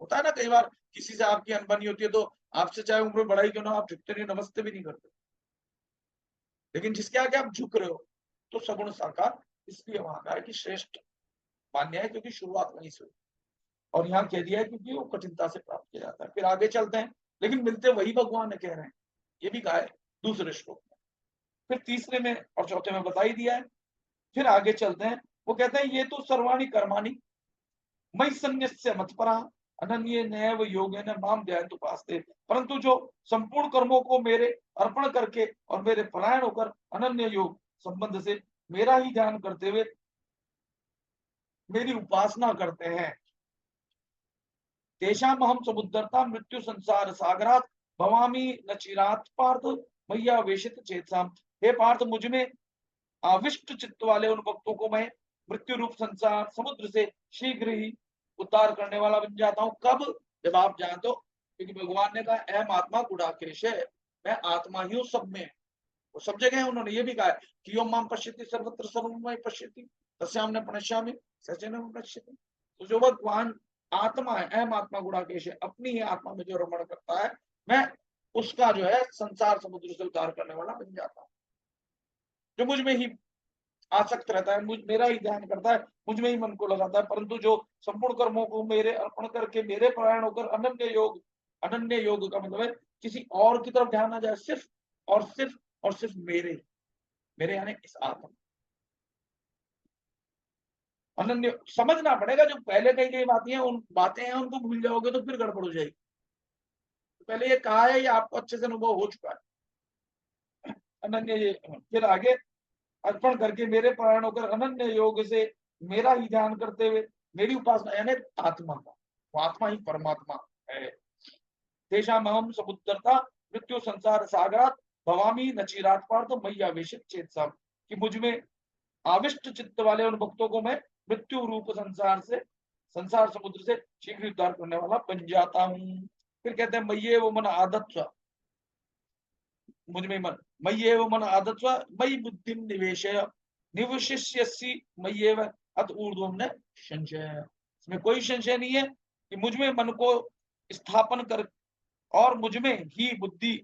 होता है ना कई बार किसी से आपकी अनबनी होती है, तो आपसे चाहे उम्र बड़ा ही क्यों ना, आप झुकते नहीं, नमस्ते भी नहीं करते। लेकिन जिसके आगे आप झुक रहे हो तो सगुण साकार, इसलिए वहां का है कि श्रेष्ठ मान्य है, क्योंकि शुरुआत वहीं से हुई। और यहाँ कह दिया है क्योंकि वो कठिनता से प्राप्त किया जाता है। फिर आगे चलते हैं, लेकिन मिलते वही भगवान कह रहे हैं, ये भी कहा है दूसरे श्लोक में, फिर तीसरे में और चौथे में बता ही दिया है। फिर आगे चलते हैं, वो कहते हैं ये तो सर्वाणी कर्माणि मई संन्यस्य मत्परा अनन्य नैव योगेन माम ध्यायन्त उपासते, परंतु जो संपूर्ण कर्मों को मेरे अर्पण करके और मेरे परायण होकर अनन्य योग संबंध से मेरा ही ध्यान करते हुए मेरी उपासना करते हैं, तेषाम अहम समुद्धरता मृत्यु संसार सागरात भवामी न चिरात पार्थ मैया वेशित चेतसाम। हे पार्थ, मुझ में आविष्ट चित्त वाले उन भक्तों को मैं मृत्यु रूप संसार समुद्र से शीघ्र ही उद्धार करने वाला बन जाता हूँ। कब? जब आप जानते हो, क्योंकि भगवान ने कहा अहम आत्मा गुडाकेश है, मैं आत्मा ही हूँ सब में। वो सब जगह है, उन्होंने ये भी कहा है कि यो माम पश्यति सर्वत्र सर्वमय पश्यति तस्याम न प्रणश्यामि सचैनम पश्यति। तो जो भगवान आत्मा है, अहम आत्मा गुडाकेश है, अपनी ही आत्मा में जो रमण करता है, मैं उसका जो है संसार समुद्र से उद्धार करने वाला बन जाता हूँ। जो मुझ में ही आसक्त रहता है, मेरा ही ध्यान करता है, मुझ में ही मन को लगाता है, परंतु जो संपूर्ण कर्मों को मेरे अर्पण करके मेरे परायण होकर अनन्य योग का मतलब है किसी और की तरफ ध्यान ना जाए, सिर्फ और सिर्फ और सिर्फ मेरे यानी इस आत्मा। अनन्य समझना पड़ेगा, जो पहले कई कई बातें हैं, उन बातें हैं उनको भूल जाओगे तो फिर गड़बड़ हो जाएगी। तो पहले ये कहा है, ये आपको अच्छे से अनुभव हो चुका है। अनन्य ये फिर आगे अर्पण करके मेरे परायण होकर अनन्य योग से मेरा ही ध्यान करते हुए मेरी उपासना, यानी आत्मा का, वो आत्मा ही परमात्मा है। तेषाम अहम समुद्धरता मृत्यु संसार सागरात भवामी नचिरात पार्थ मैया वेशित चेतसाम, कि मुझ में आविष्ट चित्त वाले उन भक्तों को मैं मृत्यु रूप संसार से संसार समुद्र से शीघ्र उद्धार करने वाला बन जाता हूँ। फिर कहते हैं मय्ये वो मन आदत्स्व, मुझ में मन, मय्ये वो मन आदत्स्व मयि बुद्धिम निवेशय निवशिष्यसि मय्येव अत ऊर्ध्वं न संशय। इसमें कोई संशय नहीं है कि मुझ में मन को स्थापन कर और मुझ में ही बुद्धि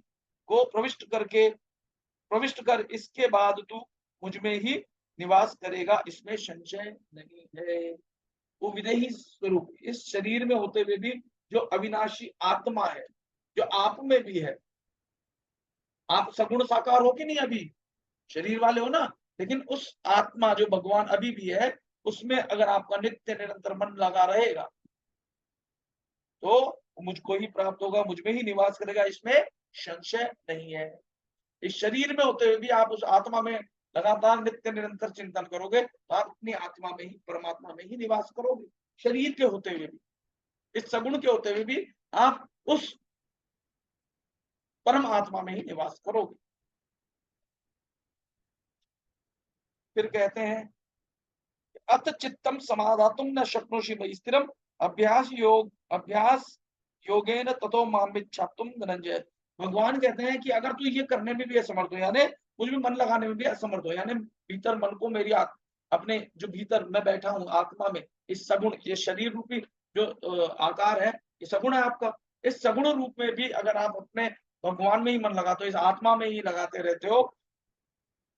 को प्रविष्ट कर इसके बाद तू मुझ में ही निवास करेगा, इसमें संशय नहीं है। वो विदेही स्वरूप इस शरीर में होते हुए भी जो अविनाशी आत्मा है, जो आप में भी है। आप सगुण साकार हो कि नहीं, अभी शरीर वाले हो ना, लेकिन उस आत्मा जो भगवान अभी भी है, उसमें अगर आपका नित्य निरंतर मन लगा रहेगा तो मुझको ही प्राप्त होगा, मुझ में ही निवास करेगा, इसमें संशय नहीं है। इस शरीर में होते हुए भी आप उस आत्मा में लगातार नित्य निरंतर चिंतन करोगे तो आप अपनी आत्मा में ही, परमात्मा में ही निवास करोगे। शरीर के होते हुए भी, इस सगुण के होते हुए भी आप उस परम आत्मा में ही निवास करोगे। फिर कहते हैं अत चित्तम समाधातुम न शक्नोषि मयि स्थिरम अभ्यास योगेन ततो मामिच्छातुम धनंजय। भगवान कहते हैं कि अगर तू ये करने में भी असमर्थ हो, यानी मुझ में मन लगाने में भी असमर्थ हो, यानी भीतर मन को मेरी अपने जो भीतर मैं बैठा हूं आत्मा में, इस सगुण, ये शरीर रूपी जो आकार है, ये सगुण है आपका, इस सगुण रूप में भी अगर आप अपने भगवान में ही मन लगाते हो, इस आत्मा में ही लगाते रहते हो,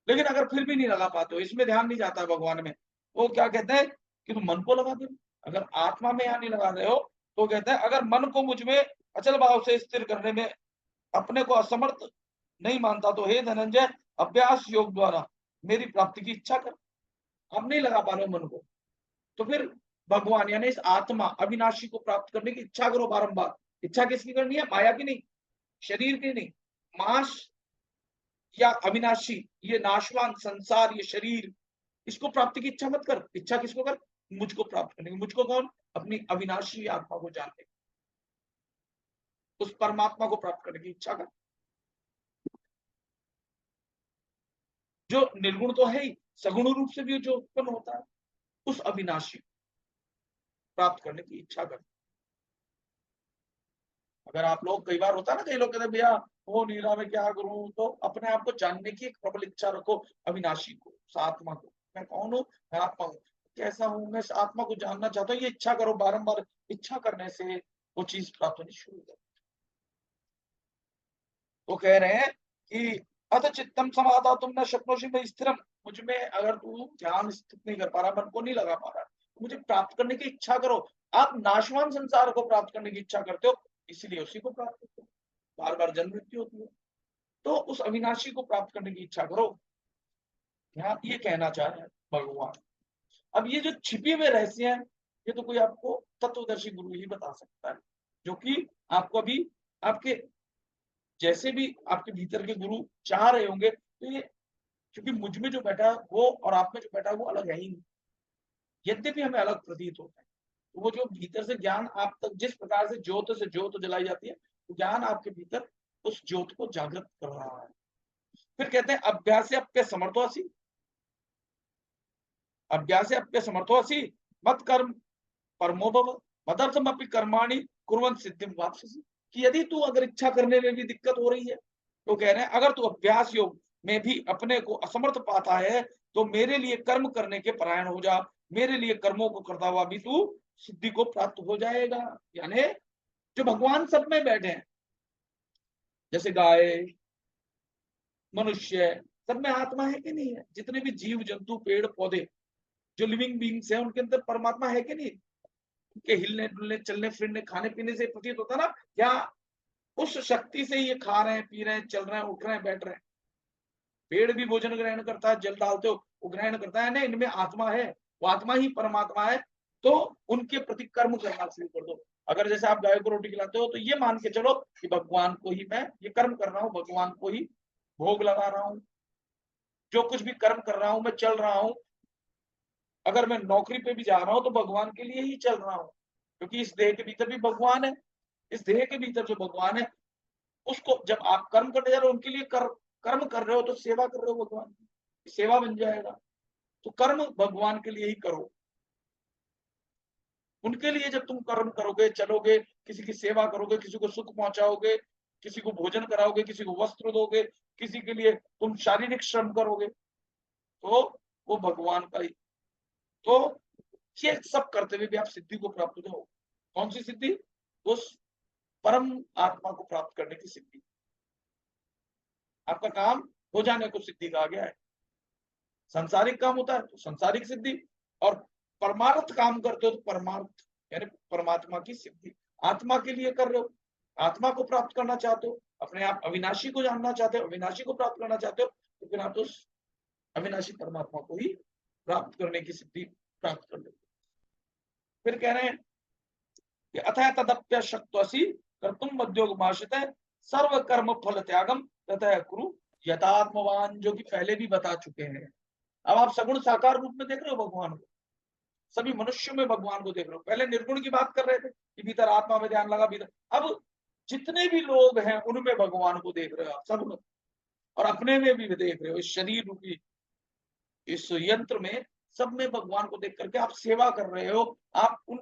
लेकिन अगर फिर भी नहीं लगा पाते हो, इसमें ध्यान नहीं जाता भगवान में, वो क्या कहते हैं कि तुम मन को लगा दो। अगर आत्मा में यहाँ नहीं लगा रहे हो तो कहते हैं अगर मन को मुझ में अचल भाव से स्थिर करने में अपने को असमर्थ नहीं मानता तो हे धनंजय, अभ्यास योग द्वारा मेरी प्राप्ति की इच्छा कर। हम नहीं लगा पा रहे मन को, तो फिर भगवान यानी इस आत्मा अविनाशी को प्राप्त करने की इच्छा करो बारंबार। इच्छा किसकी करनी है? माया की नहीं, शरीर की नहीं। माश या अविनाशी, ये नाशवान संसार, ये शरीर, इसको प्राप्ति की इच्छा मत कर। इच्छा किसको कर? मुझको प्राप्त करने की। मुझको कौन? अपनी अविनाशी आत्मा को जानने, उस परमात्मा को प्राप्त करने की इच्छा कर, जो निर्गुण तो है ही, सगुण रूप से भी जो उत्पन्न होता है, उस अविनाशी प्राप्त करने की इच्छा कर। अगर आप लोग, कई बार होता है ना, कई लोग कहते हैं भैया वो नहीं रहा, मैं क्या करूं, तो अपने आप को जानने की एक प्रबल इच्छा रखो, अविनाशी को, उस आत्मा को। मैं कौन हूँ? मैं आत्मा हूँ, कैसा हूं मैं, इस आत्मा को जानना चाहता हूँ। ये इच्छा करो बारंबार, इच्छा करने से वो चीज प्राप्त होनी शुरू हो। वो कह रहे हैं कि अथ चित्तम समाधा तुम न शक्नोषि मयि स्थिरम, मुझ में अगर तू ध्यान स्थित नहीं कर पा रहा, मन को नहीं लगा पा रहा, मुझे प्राप्त करने की इच्छा करो। आप नाशवान संसार को प्राप्त करने की इच्छा करते हो, इसीलिए उसी को प्राप्त करते हो, बार बार जन्म मृत्यु होती है, तो उस अविनाशी को प्राप्त करने की इच्छा करो। यहाँ ये कहना चाह रहे हैं भगवान। अब ये जो छिपे हुए रहस्य हैं, ये तो कोई आपको तत्वदर्शी गुरु ही बता सकता है, जो कि आपको अभी आपके जैसे भी आपके भीतर के गुरु चाह रहे होंगे, तो ये, क्योंकि मुझ में जो बैठा है वो और आप में जो बैठा है वो अलग है ही नहीं, यद्यपि हमें अलग प्रतीत होता है। तो वो जो भीतर से ज्ञान आप तक, जिस प्रकार से ज्योत जलाई जाती है, तो ज्ञान आपके भीतर उस ज्योत को जागृत कर रहा है। फिर कहते हैं अभ्यास अप्य समर्थोसी, अभ्यास अप्य समर्थोसी मत कर्म परमो भव मदर्थम अपनी कर्माणि कुर्वन् सिद्धिम वापसी। कि यदि तू अगर इच्छा करने में भी दिक्कत हो रही है, तो कह रहे हैं अगर तू अभ्यास योग में भी अपने को असमर्थ पाता है तो मेरे लिए कर्म करने के परायण हो जा, मेरे लिए कर्मों को करता हुआ भी तू सिद्धि को प्राप्त हो जाएगा। यानी जो भगवान सब में बैठे हैं, जैसे गाय, मनुष्य, सब में आत्मा है कि नहीं है? जितने भी जीव जंतु पेड़ पौधे जो लिविंग बींग्स हैं, उनके अंदर परमात्मा है कि नहीं? उनके हिलने डुलने चलने फिरने खाने पीने से प्रतीत होता ना, या उस शक्ति से ये खा रहे हैं, पी रहे हैं, चल रहे हैं, उठ रहे हैं, बैठ रहे हैं। पेड़ भी भोजन ग्रहण करता है, जल डालते हो वो ग्रहण करता है ना, इनमें आत्मा है, वो आत्मा ही परमात्मा है। तो उनके प्रति कर्म करना शुरू कर दो। अगर जैसे आप गाय को रोटी खिलाते हो, तो ये मान के चलो कि भगवान को ही मैं ये कर्म कर रहा हूँ, भगवान को ही भोग लगा रहा हूँ, जो कुछ भी कर्म कर रहा हूँ, मैं चल रहा हूँ। अगर मैं नौकरी पे भी जा रहा हूँ तो भगवान के लिए ही चल रहा हूँ, क्योंकि इस देह के भीतर भी भगवान है। इस देह के भीतर जो भगवान है, उसको जब आप कर्म करने जा रहे हो, उनके लिए कर्म कर रहे हो, तो सेवा कर रहे हो भगवान की, सेवा बन जाएगा। तो कर्म भगवान के लिए ही करो। उनके लिए जब तुम कर्म करोगे, चलोगे, किसी की सेवा करोगे, किसी को सुख पहुंचाओगे, किसी को भोजन कराओगे, किसी को वस्त्र दोगे, किसी के लिए तुम शारीरिक श्रम करोगे, तो वो भगवान का ही। तो ये सब करते हुए भी आप सिद्धि को प्राप्त हो जाओगे। कौन सी सिद्धि? उस परम आत्मा को प्राप्त करने की सिद्धि। आपका काम हो जाने को सिद्धि कहा गया है। सांसारिक काम होता है तो सांसारिक सिद्धि, और परमार्थ काम करते हो तो परमार्थ यानी परमात्मा की सिद्धि। आत्मा के लिए कर रहे हो, आत्मा को प्राप्त करना चाहते हो, अपने आप अविनाशी को जानना चाहते हो, अविनाशी को प्राप्त करना चाहते हो, तो फिर आप उस अविनाशी परमात्मा को ही प्राप्त करने की सिद्धि प्राप्त कर लेते। फिर कह रहे हैं कि अतः तदप्य शक्त्वसि कर्तुम मध्योगमाश्रित सर्व कर्म फल त्यागम ततः कुरु यथात्मवान, जो कि पहले भी बता चुके हैं। अब आप सगुण साकार रूप में देख रहे हो भगवान को, सभी मनुष्यों में भगवान को देख रहे हो। पहले निर्गुण की बात कर रहे थे कि भीतर आत्मा में ध्यान लगा, भीतर। अब जितने भी लोग हैं उनमें भगवान को देख रहे हो आप सब, और अपने में भी देख रहे हो। इस शरीर रूपी इस यंत्र में, सब में भगवान को देख करके आप सेवा कर रहे हो। आप उन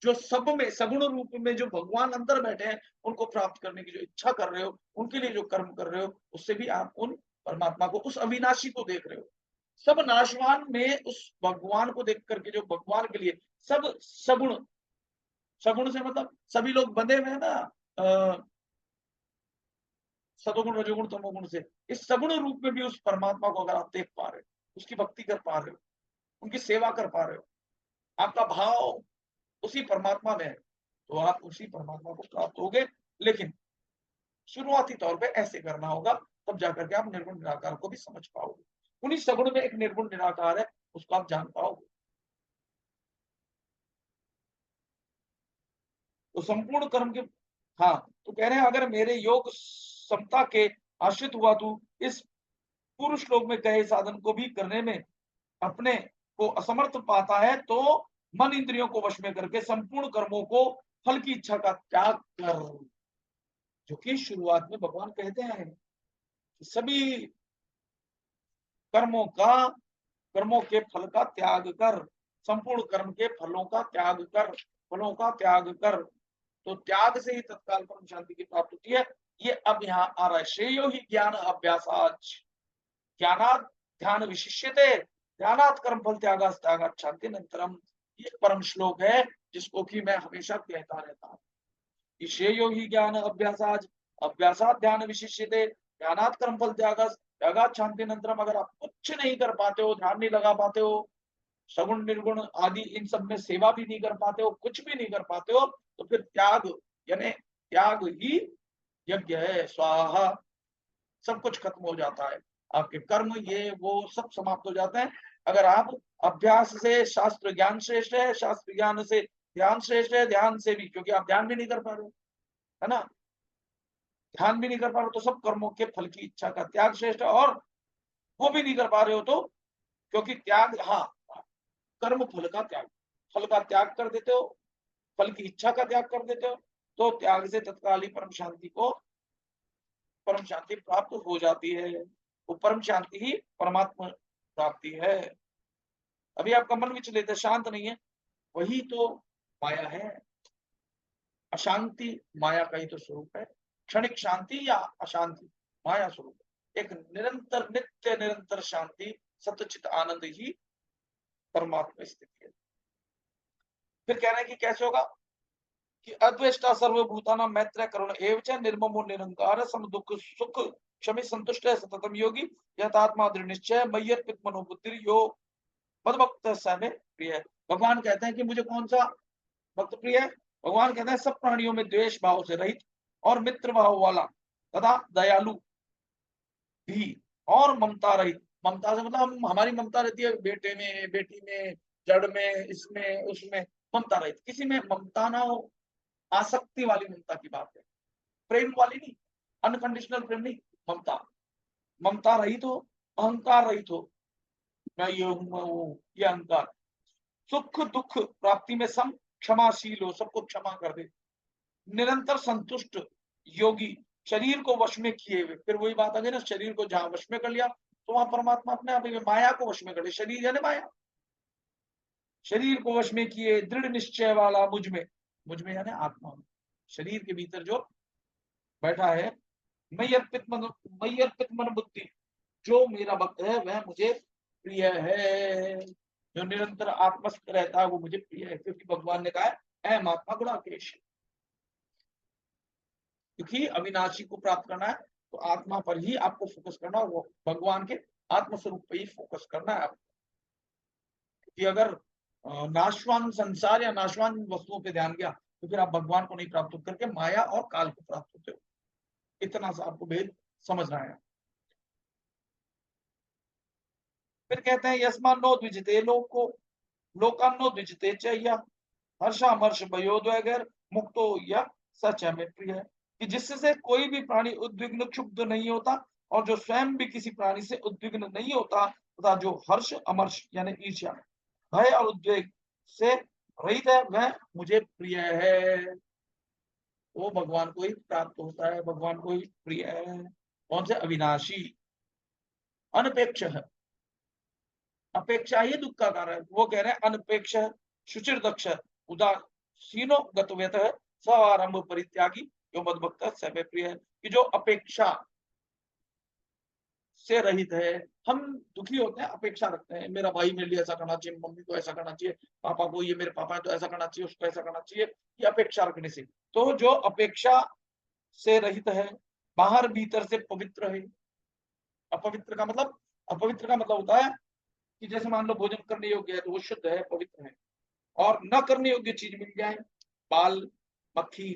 जो सब में सगुण रूप में जो भगवान अंदर बैठे हैं उनको प्राप्त करने की जो इच्छा कर रहे हो, उनके लिए जो कर्म कर रहे हो, उससे भी आप उन परमात्मा को, उस अविनाशी को देख रहे हो। सब नाशवान में उस भगवान को देख करके, जो भगवान के लिए सब सगुण, सगुण से मतलब सभी लोग बंधे हुए हैं ना सतोगुण रजोगुण तमोगुण से। इस सगुण रूप में भी उस परमात्मा को अगर आप देख पा रहे हो, उसकी भक्ति कर पा रहे हो, उनकी सेवा कर पा रहे हो, आपका भाव उसी परमात्मा में है, तो आप उसी परमात्मा को प्राप्त होगे। लेकिन शुरुआती तौर पे ऐसे करना होगा, तब जाकर के आप निर्गुण निराकार को भी समझ पाओगे। उन्हीं सगुण में एक निर्गुण निराकार है, उसको आप जान पाओगे। तो संपूर्ण कर्म के, हाँ, तो कह रहे हैं अगर मेरे योग समता के आश्रित हुआ तू इस पूर्व श्लोक में कहे साधन को भी करने में अपने को असमर्थ पाता है, तो मन इंद्रियों को वश में करके संपूर्ण कर्मों को फल की इच्छा का त्याग कर, जो कि शुरुआत में भगवान कहते हैं कि सभी कर्मों के फल का त्याग कर, संपूर्ण कर्म के फलों का त्याग कर, फलों का त्याग कर। तो त्याग से ही तत्काल परम शांति की प्राप्ति होती है। ये अब यहाँ आ रहा है, श्रेयो ही ज्ञान अभ्यासाच ज्ञानात् ध्यान विशिष्यते ध्यानात् कर्म फल त्यागात् त्यागात् शांति अनंतरम। ये परम श्लोक है जिसको कि मैं हमेशा कहता रहता हूँ। श्रेयो ही ज्ञान अभ्यासाच अभ्यासात् ध्यान विशिष्यते ध्यानात् कर्म फल त्यागात् त्यागात् शांति अनंतरम। अगर आप कुछ नहीं कर पाते हो, ध्यान नहीं लगा पाते हो, सगुण निर्गुण आदि इन सब में सेवा भी नहीं कर पाते हो, कुछ भी नहीं कर पाते हो, तो फिर त्याग यानी त्याग ही यज्ञ है। स्वाहा, सब कुछ खत्म हो जाता है, आपके कर्म ये वो सब समाप्त हो जाते हैं। अगर आप अभ्यास से शास्त्र ज्ञान श्रेष्ठ है, शास्त्र ज्ञान से ध्यान श्रेष्ठ है, ध्यान से भी, क्योंकि आप ध्यान भी नहीं कर पा रहे हो, है ना, ध्यान भी नहीं कर पा रहे हो, तो सब कर्मों के फल की इच्छा का त्याग श्रेष्ठ है। और वो भी नहीं कर पा रहे हो तो, क्योंकि त्याग, हाँ, कर्म फल का त्याग, फल का त्याग कर देते हो, फल की इच्छा का त्याग कर देते हो, तो त्याग से तत्काल ही परम शांति प्राप्त हो जाती है। वो परम शांति ही परमात्मा प्राप्ति है। अभी आपका मन विचलित है, शांत नहीं है, वही तो माया है। अशांति माया का ही तो स्वरूप है। क्षणिक शांति या अशांति माया स्वरूप है। एक निरंतर नित्य निरंतर शांति सतचित आनंद ही परमात्मा स्थिति है। फिर कह रहे हैं कि कैसे होगा कि अद्वेष्टा सर्वभूतानां मैत्र करुण एवच निर्ममो निरंकार सम दुख सुख क्षमी संतुष्ट है सततम योगी यथात्मा दृढ़ निश्चय मय्यर्पित मनोबुद्धि यो मद्भक्त समे प्रिय। भगवान कहते हैं कि मुझे कौन सा भक्त प्रिय है? भगवान कहते हैं सब प्राणियों में द्वेष भाव से रहित और मित्र भाव वाला तथा दयालु भी और ममता रहित। ममता से मतलब हम, हमारी ममता रहती है बेटे में, बेटी में, जड़ में, इसमें उसमें, ममता रहित, किसी में ममता ना हो, आसक्ति वाली ममता की बात है, प्रेम वाली नहीं, अनकंडीशनल प्रेम नहीं, ममता, ममता रहित हो, अहंकार रहित हो, मैं ये हूं, मैं वो, ये अहंकार, सुख दुख प्राप्ति में सम, क्षमाशील हो, सबको क्षमा कर दे, निरंतर संतुष्ट योगी, शरीर को वश में किए हुए। फिर वही बात आ गई ना, शरीर को जहां वश में कर लिया तो वहां परमात्मा अपने आप ही माया को वश में कर लिया। शरीर यानी माया, शरीर को वश में किए दृढ़ निश्चय वाला मुझ में यानी आत्मा में, शरीर के भीतर जो बैठा है, मई अर्पित मन बुद्धि, जो मेरा भक्त है वह मुझे प्रिय है, जो निरंतर आत्मस्थ रहता है वो मुझे प्रिय है, क्योंकि भगवान ने कहा है अहम आत्मा गुणाकेश, क्योंकि अविनाशी को प्राप्त करना है तो आत्मा पर ही आपको फोकस करना है, वो भगवान के आत्म स्वरूप पे ही फोकस करना है आपको। क्योंकि अगर नाशवान संसार या नाशवान वस्तुओं पे ध्यान गया तो फिर आप भगवान को नहीं प्राप्त करके माया और काल को प्राप्त होते हो। इतना सा आपको भेद समझना है। फिर कहते हैं यस्मान्नो द्विजते लोको लोकान्नो द्विजते च हर्षामर्ष भयोद्वेगर मुक्तो या सच में प्रिय है, कि जिससे कोई भी प्राणी उद्विग्न क्षुब्ध नहीं होता और जो स्वयं भी किसी प्राणी से उद्विग्न नहीं होता तथा जो हर्ष अमर्ष यानी ईर्ष्या भय और उद्वेग से रहित है वह मुझे प्रिय है। वो भगवान को ही प्राप्त होता है, भगवान को ही प्रिय है। कौन से? अविनाशी, अनपेक्ष है, अपेक्षा ही दुख का कारण है। वो कह रहे हैं अनपेक्ष शुचिर दक्ष उदासीनो गतव्यत स्वारंभ परित्यागी जो मदभक्त समय प्रिय है, कि जो अपेक्षा से रहित है। हम दुखी होते हैं, अपेक्षा रखते हैं, मेरा भाई मेरे लिए ऐसा करना चाहिए, मम्मी को ऐसा करना चाहिए, पापा को, ये मेरे पापा है तो ऐसा करना चाहिए, उसको ऐसा करना चाहिए, ये अपेक्षा रखने से। तो जो अपेक्षा से रहित है, बाहर भीतर से पवित्र है। अपवित्र का मतलब होता है कि जैसे मान लो भोजन करने योग्य है तो वो शुद्ध है, पवित्र है, और न करने योग्य चीज मिल जाए, बाल मक्खी,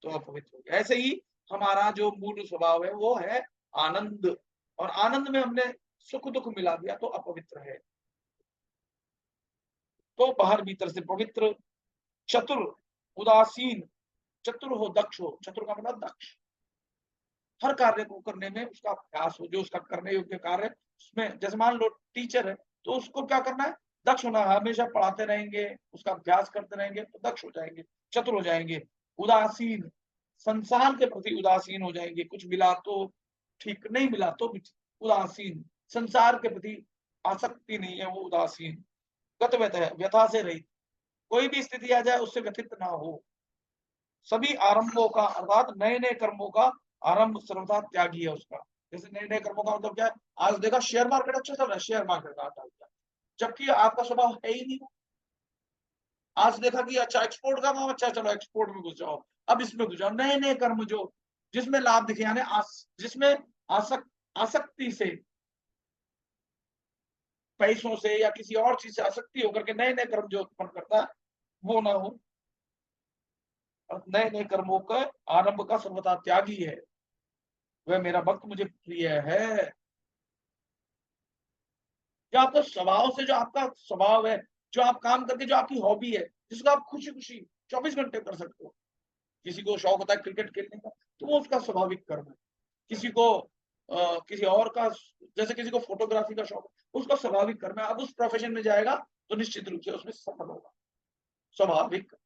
तो अपवित्र हो गया। ऐसे ही हमारा जो मूल स्वभाव है वो है आनंद, और आनंद में हमने सुख दुख मिला दिया तो अपवित्र है। तो बाहर भीतर से पवित्र, चतुर, उदासीन, चतुर हो, दक्ष हो, चतुर का मतलब दक्ष, हर कार्य को करने में उसका अभ्यास हो, जो उसका करने योग्य कार्य उसमें, जैसे मान लो टीचर है तो उसको क्या करना है, दक्ष होना है, हमेशा पढ़ाते रहेंगे, उसका अभ्यास करते रहेंगे तो दक्ष हो जाएंगे, चतुर हो जाएंगे। उदासीन, संसार के प्रति उदासीन हो जाएंगे, कुछ मिला तो ठीक, नहीं मिला तो उदासीन, संसार के प्रति आसक्ति नहीं है, वो उदासीन। गतव्यत है, व्यथा से रहित, कोई भी स्थिति आ जाए उससे व्यथित ना हो। सभी आरंभों का अर्थात नए नए कर्मों का आरंभ सर्वथा त्यागी है उसका। जैसे नए नए कर्मों का मतलब क्या है, आज देखा शेयर मार्केट अच्छा चल रहा है, शेयर मार्केट का जबकि आपका स्वभाव है ही नहीं। आज देखा कि अच्छा एक्सपोर्ट का काम अच्छा, चलो एक्सपोर्ट में घुस जाओ, अब इसमें घुस जाओ। नए नए कर्म जो जिसमें लाभ दिखे, यानी जिसमें आसक्ति से, पैसों से या किसी और चीज से आसक्ति होकर के नए नए कर्म जो उत्पन्न करता है वो ना हो। नए नए कर्मों का आरंभ का सर्वथा त्यागी है, वह मेरा भक्त मुझे प्रिय है। जो आपका स्वभाव से, जो आपका स्वभाव है, जो आप काम करके, जो आपकी हॉबी है, जिसको आप खुशी खुशी 24 घंटे कर सकते हो। किसी को शौक होता है क्रिकेट खेलने का तो वो उसका स्वाभाविक कर्म है। किसी को किसी और का, जैसे किसी को फोटोग्राफी का शौक है, उसका स्वाभाविक कर्म है। अब उस प्रोफेशन में जाएगा तो निश्चित रूप से उसमें सफल होगा, स्वाभाविक।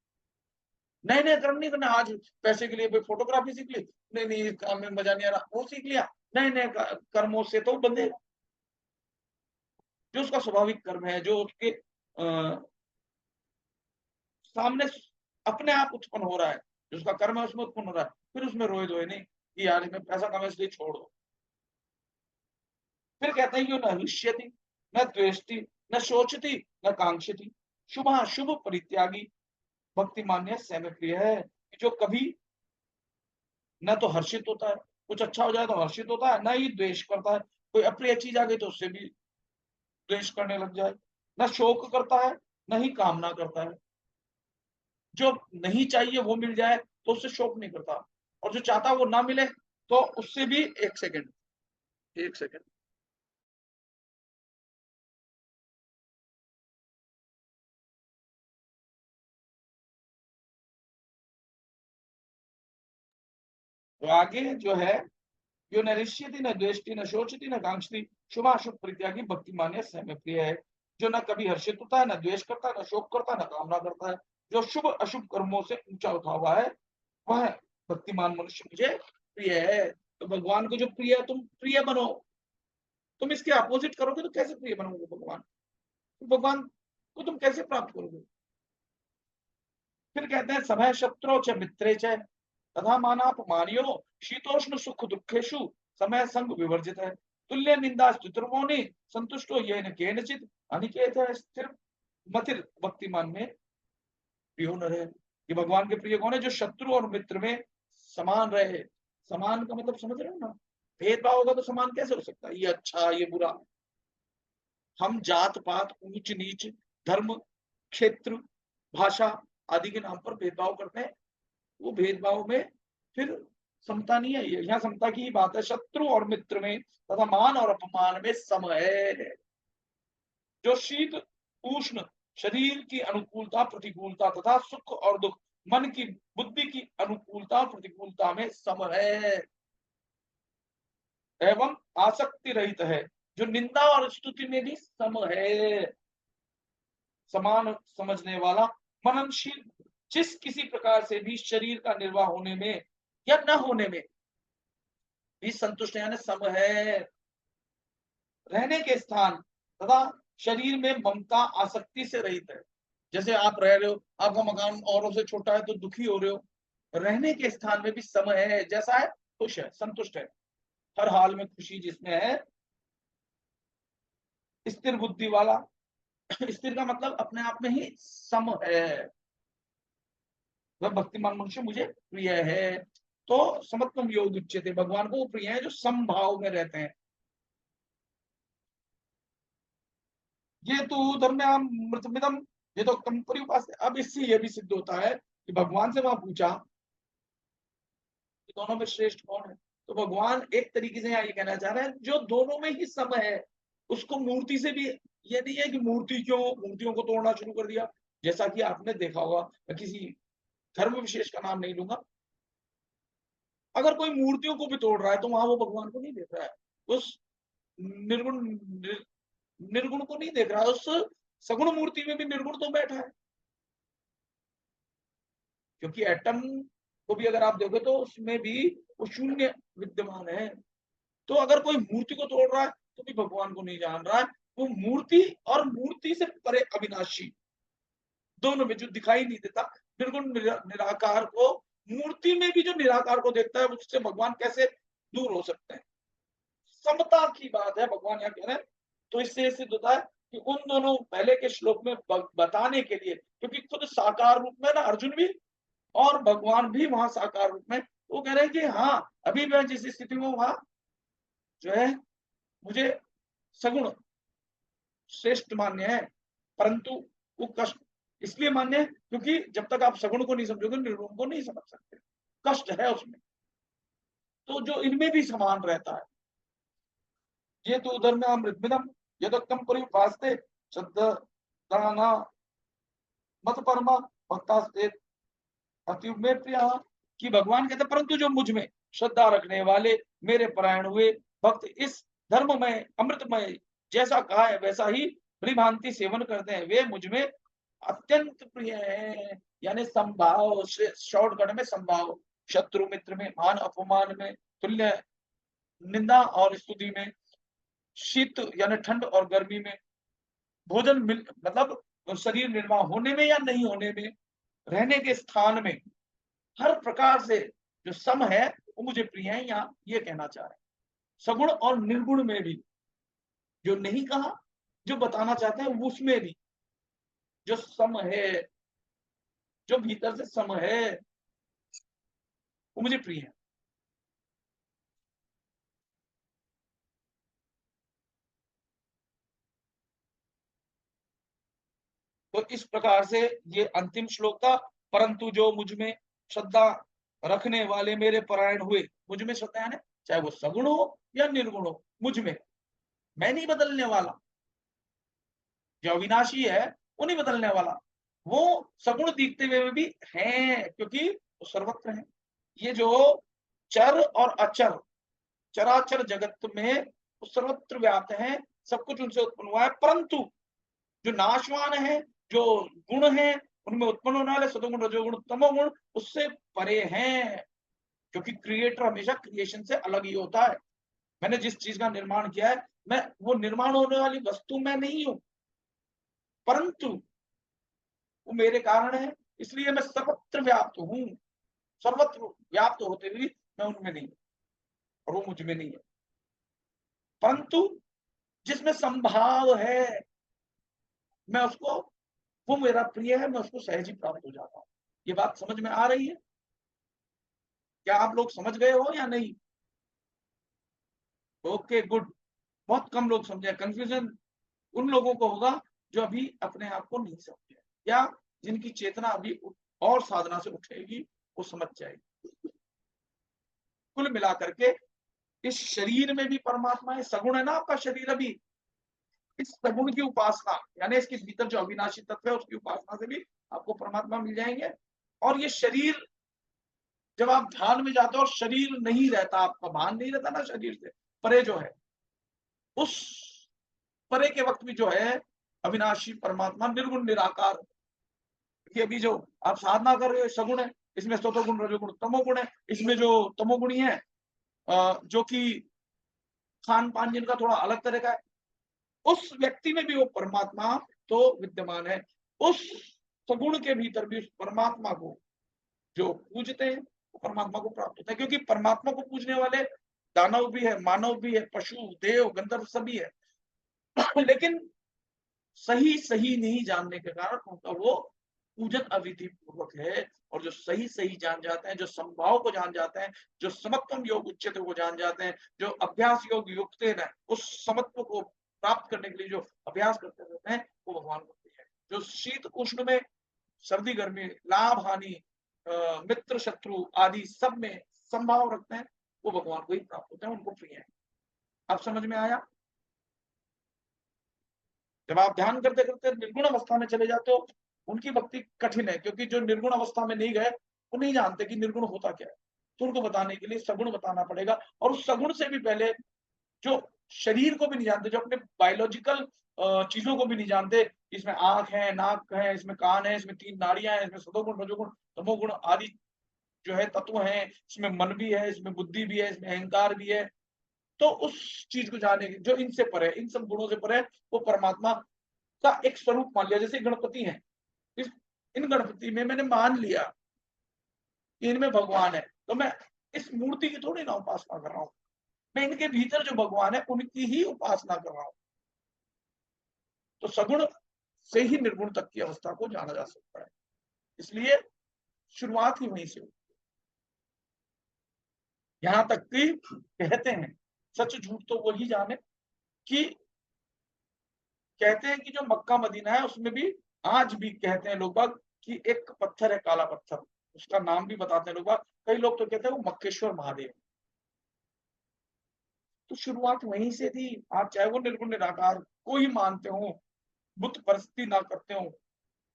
नए नए कर्म नहीं करना, आज पैसे के लिए फोटोग्राफी सीख ली, नहीं नहीं काम में मजा नहीं आ रहा, वो सीख लिया। नए नए कर्मों से तो बंदे, जो उसका स्वाभाविक कर्म है, जो उसके सामने अपने आप उत्पन्न हो रहा है, जो उसका कर्म है उसमें उत्पन्न हो रहा है, फिर उसमें रोए धोए नहीं कि यार इसमें पैसा कमा इसलिए छोड़ दो। फिर कहते हैं न हृष्यति, न द्वेष्टि, न शोचति, न कांक्षति, शुभ परित्यागी भक्ति मान्य सैम प्रिय है, जो कभी न तो हर्षित होता है, कुछ अच्छा हो जाए तो हर्षित होता है, न ही द्वेष करता है, कोई अप्रिय चीज आ गई तो उससे भी द्वेष करने लग जाए, न शोक करता है, न ही कामना करता है। जो नहीं चाहिए वो मिल जाए तो उससे शोक नहीं करता, और जो चाहता वो ना मिले तो उससे भी एक सेकंड। तो आगे जो है, जो न ऋष्यति, न द्वेष्टि, न शोचति, न कांक्षति, शुभाशुभ परित्यागी भक्ति मान्य समय प्रिय है, जो न कभी हर्षित होता है, न द्वेष करता है, न शोक करता है, न कामना करता है, जो शुभ अशुभ कर्मों से ऊंचा उठा हुआ है, वह भक्तिमान मनुष्य मुझे प्रिय है। तो भगवान को जो प्रिय है, तुम प्रिय बनो। तुम इसके अपोजिट करोगे तो कैसे प्रिय बनोगे भगवान? तो भगवान तो तुम कैसे प्राप्त करोगे? फिर कहते हैं समय शत्रु च मित्रे च तथा मानापमानियो शीतोष्ण सुख दुखेशु समय संग विवर्जित है तुल्य निंदा स्तुतिर्मौनि संतुष्टो येन केनचित अनिकेत स्थिर मतिर भक्तिमान में प्रियो न रहे। ये भगवान के प्रिय कौन है? जो शत्रु और मित्र में समान रहे। समान का मतलब समझ रहे हो ना? भेदभाव होगा तो समान कैसे हो सकता है? ये अच्छा ये बुरा। हम जात पात ऊंच नीच धर्म क्षेत्र भाषा आदि के नाम पर भेदभाव करते हैं। वो भेदभाव में फिर समता नहीं है। यहाँ समता की ही बात है। शत्रु और मित्र में तथा मान और अपमान में सम है। जो शीत उष्ण शरीर की अनुकूलता प्रतिकूलता तथा सुख और दुख मन की बुद्धि की अनुकूलता प्रतिकूलता में सम है एवं आसक्ति रहित है। जो निंदा और स्तुति में भी सम है। समान समझने वाला मननशील जिस किसी प्रकार से भी शरीर का निर्वाह होने में या न होने में भी संतुष्ट यानी सम है। रहने के स्थान तथा शरीर में ममता आसक्ति से रहित है। जैसे आप रह रहे हो, आपका मकान औरों से छोटा है तो दुखी हो रहे हो। रहने के स्थान में भी सम है। जैसा है खुश है संतुष्ट है। हर हाल में खुशी जिसमें है। स्थिर बुद्धि वाला स्थिर का मतलब अपने आप में ही सम है। वह भक्तिमान मनुष्य मुझे प्रिय है। तो समत्वम योग उच्यते भगवान को प्रिय है जो समभाव में रहते हैं। ये तो धर्म्यामृतमिदम ये तो कम परिपास। अब इससे यह भी सिद्ध होता है कि भगवान से वहां पूछा कि दोनों में श्रेष्ठ कौन है, तो भगवान एक तरीके से यहाँ ये कहना चाह रहे हैं जो दोनों में ही सम है। उसको मूर्ति से भी ये नहीं है कि मूर्तियों को तोड़ना शुरू कर दिया। जैसा कि आपने देखा होगा, मैं किसी धर्म विशेष का नाम नहीं लूंगा, अगर कोई मूर्तियों को भी तोड़ रहा है तो वहां वो भगवान को नहीं देख रहा है। उस निर्गुण निर्गुण को नहीं देख रहा है। उस सगुण मूर्ति में भी निर्गुण तो बैठा है। क्योंकि एटम को भी अगर आप देखो तो उसमें भी वो शून्य विद्यमान है। तो अगर कोई मूर्ति को तोड़ रहा है तो भी भगवान को नहीं जान रहा है। वो मूर्ति और मूर्ति से परे अविनाशी दोनों में जो दिखाई नहीं देता निर्गुण निराकार को, मूर्ति में भी जो निराकार को देखता है उससे भगवान कैसे दूर हो सकते हैं? समता की बात है भगवान यहाँ कह रहे हैं। तो इससे सिद्ध होता है कि उन दोनों पहले के श्लोक में बताने के लिए, क्योंकि खुद साकार रूप में ना अर्जुन भी और भगवान भी वहां साकार रूप में, वो कह रहे हैं कि हाँ अभी मैं जिस स्थिति में वहां जो है मुझे सगुण श्रेष्ठ मान्य है, परंतु वो कष्ट इसलिए मान्य है क्योंकि जब तक आप सगुण को नहीं समझोगे निर्गुण को नहीं समझ सकते। कष्ट है उसमें। तो जो इनमें भी समान रहता है। ये तो उधर में अमृतमिदम यदक्कम परिभासते श्रद्धा मत परमा भक्तास्ते अति में प्रिय। कि भगवान कहते परंतु जो मुझ में श्रद्धा रखने वाले मेरे परायण हुए भक्त इस धर्म में अमृतमय जैसा कहा है वैसा ही भ्रीभांति सेवन करते हैं, वे मुझ में अत्यंत प्रिय है। यानी संभाव, शॉर्टकट में संभाव, शत्रु मित्र में, मान अपमान में, तुल्य निंदा और स्तुति में, शीत यानी ठंड और गर्मी में, भोजन मिल मतलब शरीर निर्वाह होने में या नहीं होने में, रहने के स्थान में, हर प्रकार से जो सम है वो मुझे प्रिय है। यहाँ ये कहना चाह रहे हैं सगुण और निर्गुण में भी, जो नहीं कहा जो बताना चाहते हैं उसमें भी जो सम है, जो भीतर से सम है वो मुझे प्रिय है। तो इस प्रकार से ये अंतिम श्लोक था। परंतु जो मुझ में श्रद्धा रखने वाले मेरे परायण हुए, मुझ में श्रद्धा है चाहे वो सगुण हो या निर्गुण हो, मुझ में, मैं नहीं बदलने वाला। जो अविनाशी है वो नहीं बदलने वाला। वो सगुण दिखते हुए भी है क्योंकि वो सर्वत्र है। ये जो चर और अचर चराचर जगत में वो सर्वत्र व्याप्त है, सब कुछ उनसे उत्पन्न हुआ है। परंतु जो नाशवान है, जो गुण है, उनमें उत्पन्न होने वाले सतोगुण रजोगुण तमोगुण उससे परे हैं। क्योंकि क्रिएटर हमेशा क्रिएशन से अलग ही होता है। मैंने जिस चीज का निर्माण किया है, मैं वो निर्माण होने वाली वस्तु मैं नहीं हूं, परंतु वो मेरे कारण है, इसलिए मैं सर्वत्र व्याप्त हूं। सर्वत्र व्याप्त होते हुए मैं उनमें नहीं, और वो मुझ में नहीं है। परंतु जिसमें संभाव है, मैं उसको, वो मेरा प्रिय है, मैं उसको सहज ही प्राप्त हो जाता हूं। ये बात समझ में आ रही है? क्या आप लोग समझ गए हो या नहीं? Okay, good. बहुत कम लोग समझे। कंफ्यूजन उन लोगों को होगा जो अभी अपने आप को नहीं समझे, या जिनकी चेतना अभी और साधना से उठेगी, वो समझ जाएगी। कुल मिलाकर के इस शरीर में भी परमात्मा है, सगुण है ना आपका शरीर अभी। इस सगुण की उपासना, यानी इसके भीतर जो अविनाशी तत्व है उसकी उपासना से भी आपको परमात्मा मिल जाएंगे। और ये शरीर, जब आप ध्यान में जाते हो और शरीर नहीं रहता, आपका भान नहीं रहता ना शरीर से परे जो है, उस परे के वक्त भी जो है अविनाशी परमात्मा निर्गुण निराकार। कि अभी जो आप साधना कर रहे हो सगुण है, इसमें सतोगुण रजोगुण तमोगुण है। इसमें जो तमोगुणी है, जो कि खान पान जिनका थोड़ा अलग तरह का है, उस व्यक्ति में भी वो परमात्मा तो विद्यमान है। उस सगुण के भीतर भी उस परमात्मा को जो पूजते हैं, वो परमात्मा को प्राप्त होता है। क्योंकि परमात्मा को पूजने वाले दानव भी है, मानव भी है, पशु, देव, गंधर्व सभी है। लेकिन सही सही नहीं जानने के कारण उनका वो पूजन अविधि पूर्वक है। और जो सही सही जान जाते हैं, जो संभाव को जान जाते हैं, जो समत्वम योग उच्चते को जान जाते हैं, जो अभ्यास योग युक्त है, उस समत्व को प्राप्त करने के लिए जो अभ्यास करते रहते हैं, वो भगवान को प्रिय है। जो शीत उष्ण में, सर्दी गर्मी, लाभ हानि, मित्र शत्रु आदि सब में संभाव रखते हैं, वो भगवान को ही प्राप्त होते हैं, उनको प्रिय है। आप समझ में आया? जब आप ध्यान करते करते निर्गुण अवस्था में चले जाते हो, उनकी भक्ति कठिन है, क्योंकि जो निर्गुण अवस्था में नहीं गए वो नहीं जानते कि निर्गुण होता क्या है। तो उनको बताने के लिए सगुण बताना पड़ेगा। और उस सगुण से भी पहले जो शरीर को भी नहीं जानते, जो अपने बायोलॉजिकल चीजों को भी नहीं जानते, इसमें आंख है, नाक है, इसमें कान है, इसमें 3 नाड़ियां हैं, इसमें सतोगुण रजोगुण तमोगुण आदि जो है तत्व हैं, इसमें मन भी है, इसमें बुद्धि भी है, इसमें अहंकार भी है। तो उस चीज को जाने जो इनसे परे, इन सब गुणों से परे, वो परमात्मा का एक स्वरूप मान लिया। जैसे गणपति हैं, इन गणपति में मैंने मान लिया कि इनमें भगवान है, तो मैं इस मूर्ति की थोड़ी ना उपासना कर रहा हूं, मैं इनके भीतर जो भगवान है उनकी ही उपासना कर रहा हूं। तो सगुण से ही निर्गुण तक की अवस्था को जाना जा सकता है। इसलिए शुरुआत ही वहीं से होती है। यहां तक कि कहते हैं, सच झूठ तो वही जाने, कि कहते हैं कि जो मक्का मदीना है उसमें भी आज भी कहते हैं लोग बाग कि एक पत्थर है, काला पत्थर, उसका नाम भी बताते हैं लोग बाग। कई लोग तो कहते हैं वो मक्केश्वर महादेव। तो शुरुआत वहीं से थी। आप चाहे वो निर्गुण निराकार को ही मानते हो, बुद्ध परिस्थिति ना करते हो,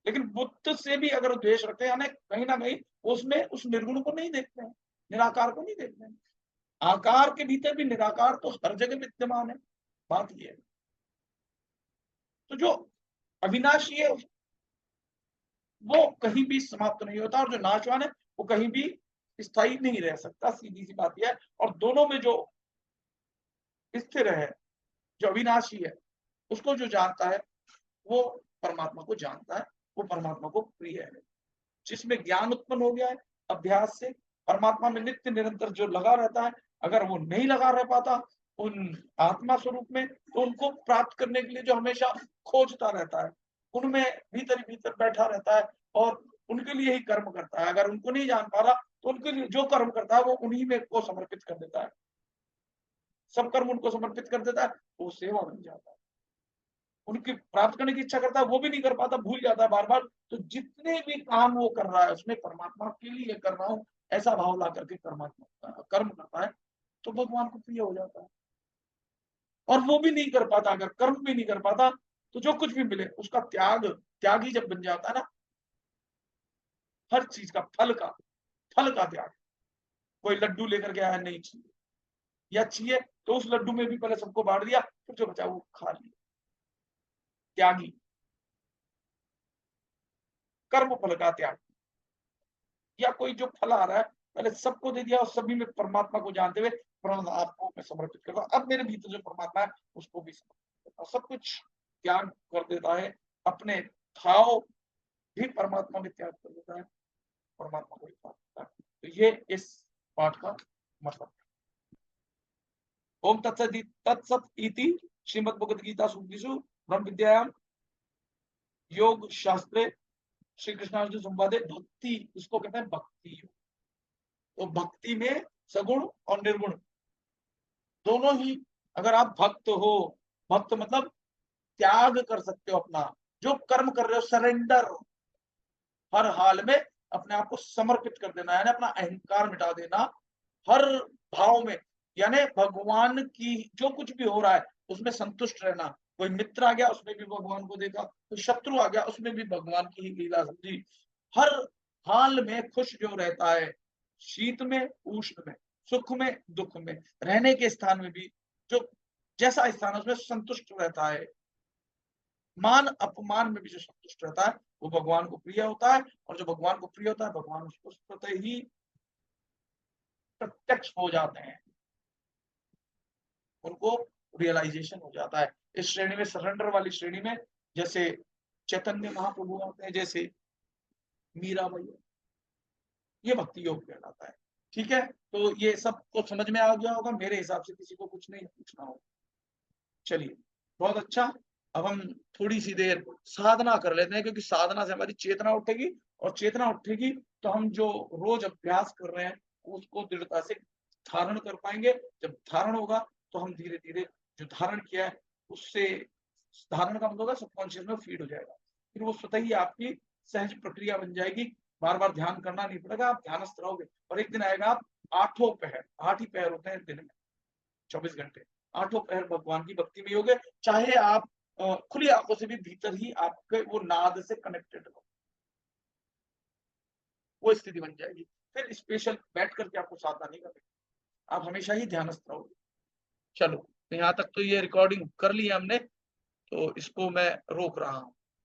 लेकिन बुद्ध से भी अगर द्वेष रखते हैं, यानी कहीं ना कहीं उसमें उस निर्गुण को नहीं देखते हैं, निराकार को नहीं देखते हैं। आकार के भीतर भी निराकार तो हर जगह विद्यमान है। बात ये है, तो जो अविनाशी है वो कहीं भी समाप्त नहीं होता, और जो नाशवान है वो कहीं भी स्थायी नहीं रह सकता। सीधी सी बात यह है। और दोनों में जो स्थिर है, जो अविनाशी है, उसको जो जानता है वो परमात्मा को जानता है, वो परमात्मा को प्रिय है। जिसमें ज्ञान उत्पन्न हो गया है अभ्यास से, परमात्मा में नित्य निरंतर जो लगा रहता है, अगर वो नहीं लगा रह पाता उन आत्मा स्वरूप में, तो उनको प्राप्त करने के लिए जो हमेशा खोजता रहता है, उनमें भीतर ही भीतर बैठा रहता है और उनके लिए ही कर्म करता है। अगर उनको नहीं जान पा रहा तो उनके लिए जो कर्म करता है वो उन्हीं में को समर्पित कर देता है, सब कर्म उनको समर्पित कर देता है, वो सेवा बन जाता है। उनकी प्राप्त करने की इच्छा करता है, वो भी नहीं कर पाता, भूल जाता है बार बार। तो जितने भी काम वो कर रहा है उसमें परमात्मा के लिए कर रहा हूं ऐसा भाव ला करके परमात्मा कर्म करता है, तो भगवान को प्रिय हो जाता है। और वो भी नहीं कर पाता, अगर कर्म भी नहीं कर पाता, तो जो कुछ भी मिले उसका त्यागी जब बन जाता है ना, हर चीज का फल का त्याग। कोई लड्डू लेकर के आया, नहीं चाहिए, या चाहिए तो उस लड्डू में भी पहले सबको बांट दिया, फिर जो बचा वो खा लिया। त्यागी, कर्म फल का त्याग। या कोई जो फल आ रहा है पहले सबको दे दिया और सभी में परमात्मा को जानते हुए आपको मैं समर्पित करता हूँ, अब मेरे भीतर जो परमात्मा है उसको भी समर्पित करता हूँ। सब कुछ त्याग कर देता है अपने भाव भी परमात्मा में त्याग कर देता है, परमात्मा को ही प्राप्त होता है। तो ये इस पाठ का मतलब है। ओम तत्सत इति श्रीमद् भगवद गीता सूक्तिषु ब्रह्म विद्यायाम योग शास्त्रे श्री कृष्णार्जुन संवादे भक्ति, इसको कहते हैं भक्ति योग। तो भक्ति में सगुण और निर्गुण दोनों ही, अगर आप भक्त हो, भक्त मतलब त्याग कर सकते हो अपना, जो कर्म कर रहे हो सरेंडर, हर हाल में अपने आप को समर्पित कर देना, यानी अपना अहंकार मिटा देना हर भाव में, यानी भगवान की जो कुछ भी हो रहा है उसमें संतुष्ट रहना। कोई मित्र आ गया उसमें भी भगवान को देखा, कोई शत्रु आ गया उसमें भी भगवान की ही लीला समझी। हर हाल में खुश जो रहता है, शीत में उष्ण में, सुख में दुख में, रहने के स्थान में भी, जो जैसा स्थान है उसमें संतुष्ट रहता है, मान अपमान में भी जो संतुष्ट रहता है वो भगवान को प्रिय होता है। और जो भगवान को प्रिय होता है भगवान उसको स्वतः ही प्रत्यक्ष हो जाते हैं, उनको रियलाइजेशन हो जाता है। इस श्रेणी में, सरेंडर वाली श्रेणी में, जैसे चैतन्य महाप्रभु आते हैं, जैसे मीराबाई, ये भक्ति योग कहलाता है। ठीक है, तो ये सब को समझ में आ गया होगा मेरे हिसाब से, किसी को कुछ नहीं पूछना होगा। चलिए, बहुत अच्छा। अब हम थोड़ी सी देर साधना कर लेते हैं, क्योंकि साधना से हमारी चेतना उठेगी, और चेतना उठेगी तो हम जो रोज अभ्यास कर रहे हैं उसको दृढ़ता से धारण कर पाएंगे। जब धारण होगा तो हम धीरे धीरे जो धारण किया है उससे, धारण का मतलब होगा सबकॉन्शियस में फीड हो जाएगा, फिर वो स्वतः ही आपकी सहज प्रक्रिया बन जाएगी। बार बार ध्यान करना नहीं पड़ेगा, आप ध्यानस्थ रहोगे, और एक दिन आएगा आप 8 पहर, 8 ही पहर होते हैं दिन में 24 घंटे, 8 पहर भगवान की भक्ति में होगे, चाहे आप खुली आंखों से भी भीतर ही आपके वो नाद से कनेक्टेड हो, वो स्थिति बन जाएगी। फिर स्पेशल बैठ करके आपको साधना नहीं करनी, आप हमेशा ही ध्यानस्थ रहोगे। चलो, यहाँ तक तो ये रिकॉर्डिंग कर ली हमने, तो इसको मैं रोक रहा हूँ।